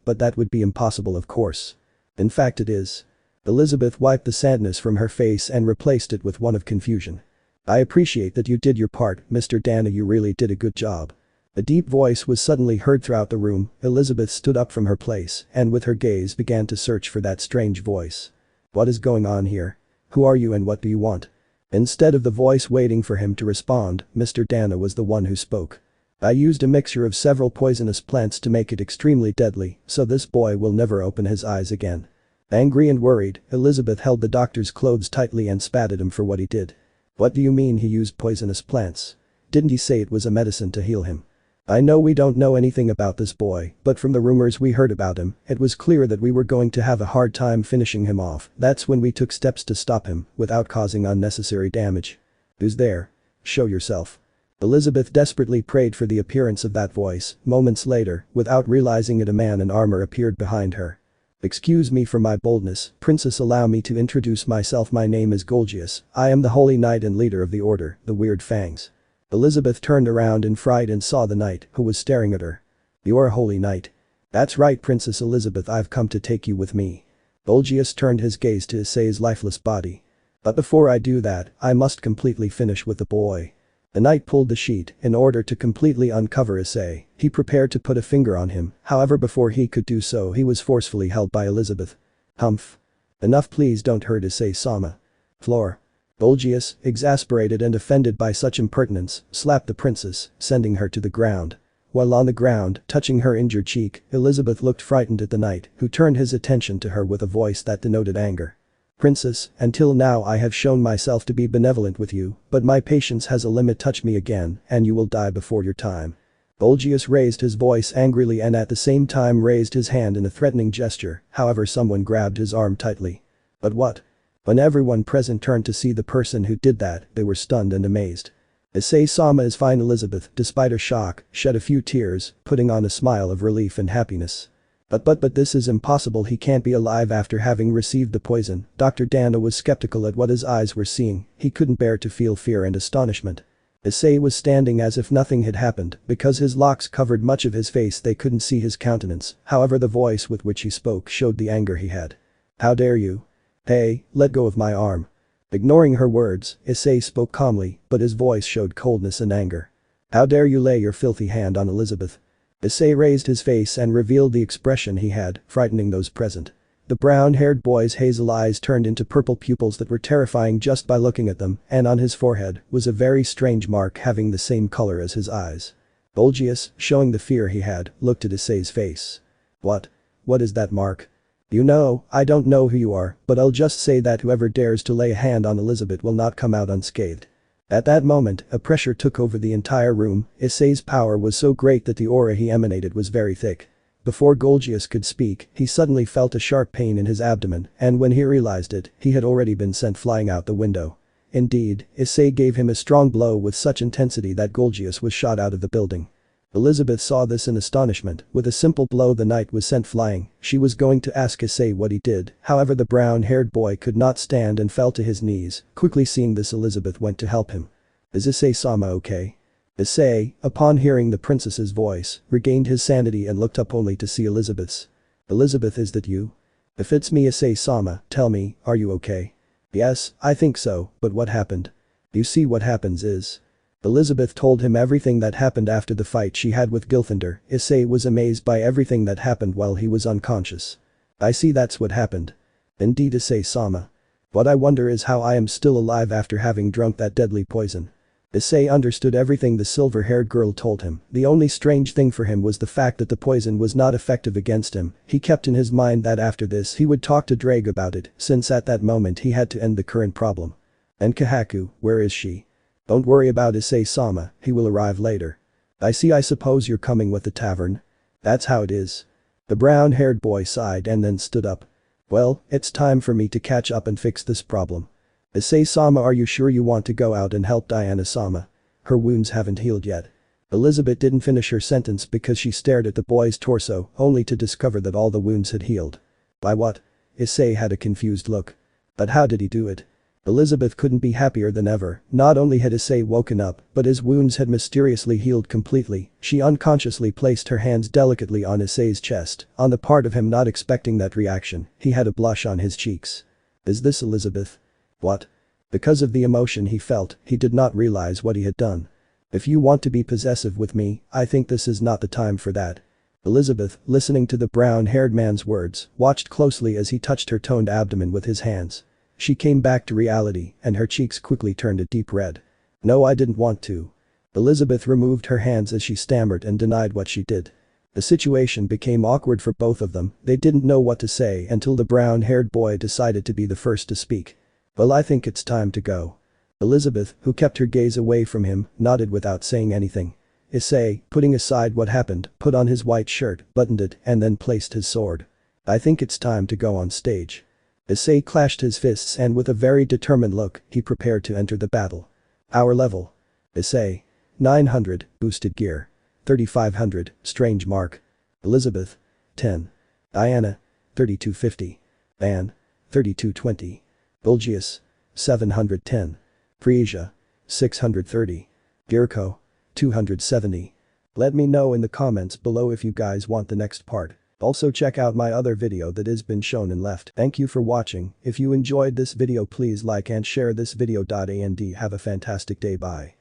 But that would be impossible, of course. In fact it is. Elizabeth wiped the sadness from her face and replaced it with one of confusion. I appreciate that you did your part, Mr. Dana, you really did a good job. A deep voice was suddenly heard throughout the room. Elizabeth stood up from her place and with her gaze began to search for that strange voice. What is going on here? Who are you and what do you want? Instead of the voice waiting for him to respond, Mr. Dana was the one who spoke. I used a mixture of several poisonous plants to make it extremely deadly, so this boy will never open his eyes again. Angry and worried, Elizabeth held the doctor's clothes tightly and spat at him for what he did. What do you mean he used poisonous plants? Didn't he say it was a medicine to heal him? I know we don't know anything about this boy, but from the rumors we heard about him, it was clear that we were going to have a hard time finishing him off. That's when we took steps to stop him, without causing unnecessary damage. Who's there? Show yourself. Elizabeth desperately prayed for the appearance of that voice. Moments later, without realizing it, a man in armor appeared behind her. Excuse me for my boldness, princess, allow me to introduce myself. My name is Golgius. I am the holy knight and leader of the order, the Weird Fangs. Elizabeth turned around in fright and saw the knight, who was staring at her. You are a holy knight. That's right, Princess Elizabeth, I've come to take you with me. Golgius turned his gaze to Issei's lifeless body. But before I do that, I must completely finish with the boy. The knight pulled the sheet in order to completely uncover Issei. He prepared to put a finger on him, however before he could do so he was forcefully held by Elizabeth. Humph. Enough, please don't hurt Issei-sama. Floor. Bulgius, exasperated and offended by such impertinence, slapped the princess, sending her to the ground. While on the ground, touching her injured cheek, Elizabeth looked frightened at the knight, who turned his attention to her with a voice that denoted anger. "Princess, until now I have shown myself to be benevolent with you, but my patience has a limit. Touch me again, and you will die before your time." Bulgius raised his voice angrily and at the same time raised his hand in a threatening gesture, however someone grabbed his arm tightly. But what? When everyone present turned to see the person who did that, they were stunned and amazed. Issei-sama is fine. Elizabeth, despite her shock, shed a few tears, putting on a smile of relief and happiness. But this is impossible. He can't be alive after having received the poison. Dr. Dana was skeptical at what his eyes were seeing. He couldn't bear to feel fear and astonishment. Issei was standing as if nothing had happened, because his locks covered much of his face. They couldn't see his countenance, however the voice with which he spoke showed the anger he had. "How dare you? Hey, let go of my arm." Ignoring her words, Issei spoke calmly, but his voice showed coldness and anger. "How dare you lay your filthy hand on Elizabeth?" Issei raised his face and revealed the expression he had, frightening those present. The brown-haired boy's hazel eyes turned into purple pupils that were terrifying just by looking at them, and on his forehead was a very strange mark having the same color as his eyes. Bulgius, showing the fear he had, looked at Issei's face. "What? What is that mark?" "You know, I don't know who you are, but I'll just say that whoever dares to lay a hand on Elizabeth will not come out unscathed." At that moment, a pressure took over the entire room. Issei's power was so great that the aura he emanated was very thick. Before Bulgius could speak, he suddenly felt a sharp pain in his abdomen, and when he realized it, he had already been sent flying out the window. Indeed, Issei gave him a strong blow with such intensity that Bulgius was shot out of the building. Elizabeth saw this in astonishment. With a simple blow the knight was sent flying. She was going to ask Issei what he did, however the brown-haired boy could not stand and fell to his knees. Quickly seeing this, Elizabeth went to help him. "Is Issei-sama okay?" Issei, upon hearing the princess's voice, regained his sanity and looked up only to see Elizabeth's. "Elizabeth, is that you?" "If it's me, Issei-sama, tell me, are you okay?" "Yes, I think so, but what happened?" "You see, what happens is..." Elizabeth told him everything that happened after the fight she had with Gilthander. Issei was amazed by everything that happened while he was unconscious. "I see, that's what happened." "Indeed, Issei-sama. What I wonder is how I am still alive after having drunk that deadly poison." Issei understood everything the silver-haired girl told him. The only strange thing for him was the fact that the poison was not effective against him. He kept in his mind that after this he would talk to Drake about it, since at that moment he had to end the current problem. "And Kahaku, where is she?" "Don't worry about Issei-sama, he will arrive later." "I see, I suppose you're coming with the tavern?" "That's how it is." The brown-haired boy sighed and then stood up. "Well, it's time for me to catch up and fix this problem." "Issei-sama, are you sure you want to go out and help Diana-sama? Her wounds haven't healed yet." Elizabeth didn't finish her sentence because she stared at the boy's torso, only to discover that all the wounds had healed. "By what?" Issei had a confused look. "But how did he do it?" Elizabeth couldn't be happier than ever. Not only had Issei woken up, but his wounds had mysteriously healed completely. She unconsciously placed her hands delicately on Issei's chest. On the part of him not expecting that reaction, he had a blush on his cheeks. "Is this Elizabeth?" "What?" Because of the emotion he felt, he did not realize what he had done. "If you want to be possessive with me, I think this is not the time for that." Elizabeth, listening to the brown-haired man's words, watched closely as he touched her toned abdomen with his hands. She came back to reality, and her cheeks quickly turned a deep red. "No, I didn't want to." Elizabeth removed her hands as she stammered and denied what she did. The situation became awkward for both of them. They didn't know what to say until the brown-haired boy decided to be the first to speak. "Well, I think it's time to go." Elizabeth, who kept her gaze away from him, nodded without saying anything. Issei, putting aside what happened, put on his white shirt, buttoned it, and then placed his sword. "I think it's time to go on stage." Issei clashed his fists and with a very determined look, he prepared to enter the battle. Our level. Issei. 900, boosted gear. 3500, strange mark. Elizabeth. 10. Diana. 3250. Van. 3220. Bulgius. 710. Frisia. 630. Girko. 270. Let me know in the comments below if you guys want the next part. Also check out my other video that has been shown in left. Thank you for watching. If you enjoyed this video, please like and share this video. And have a fantastic day. Bye.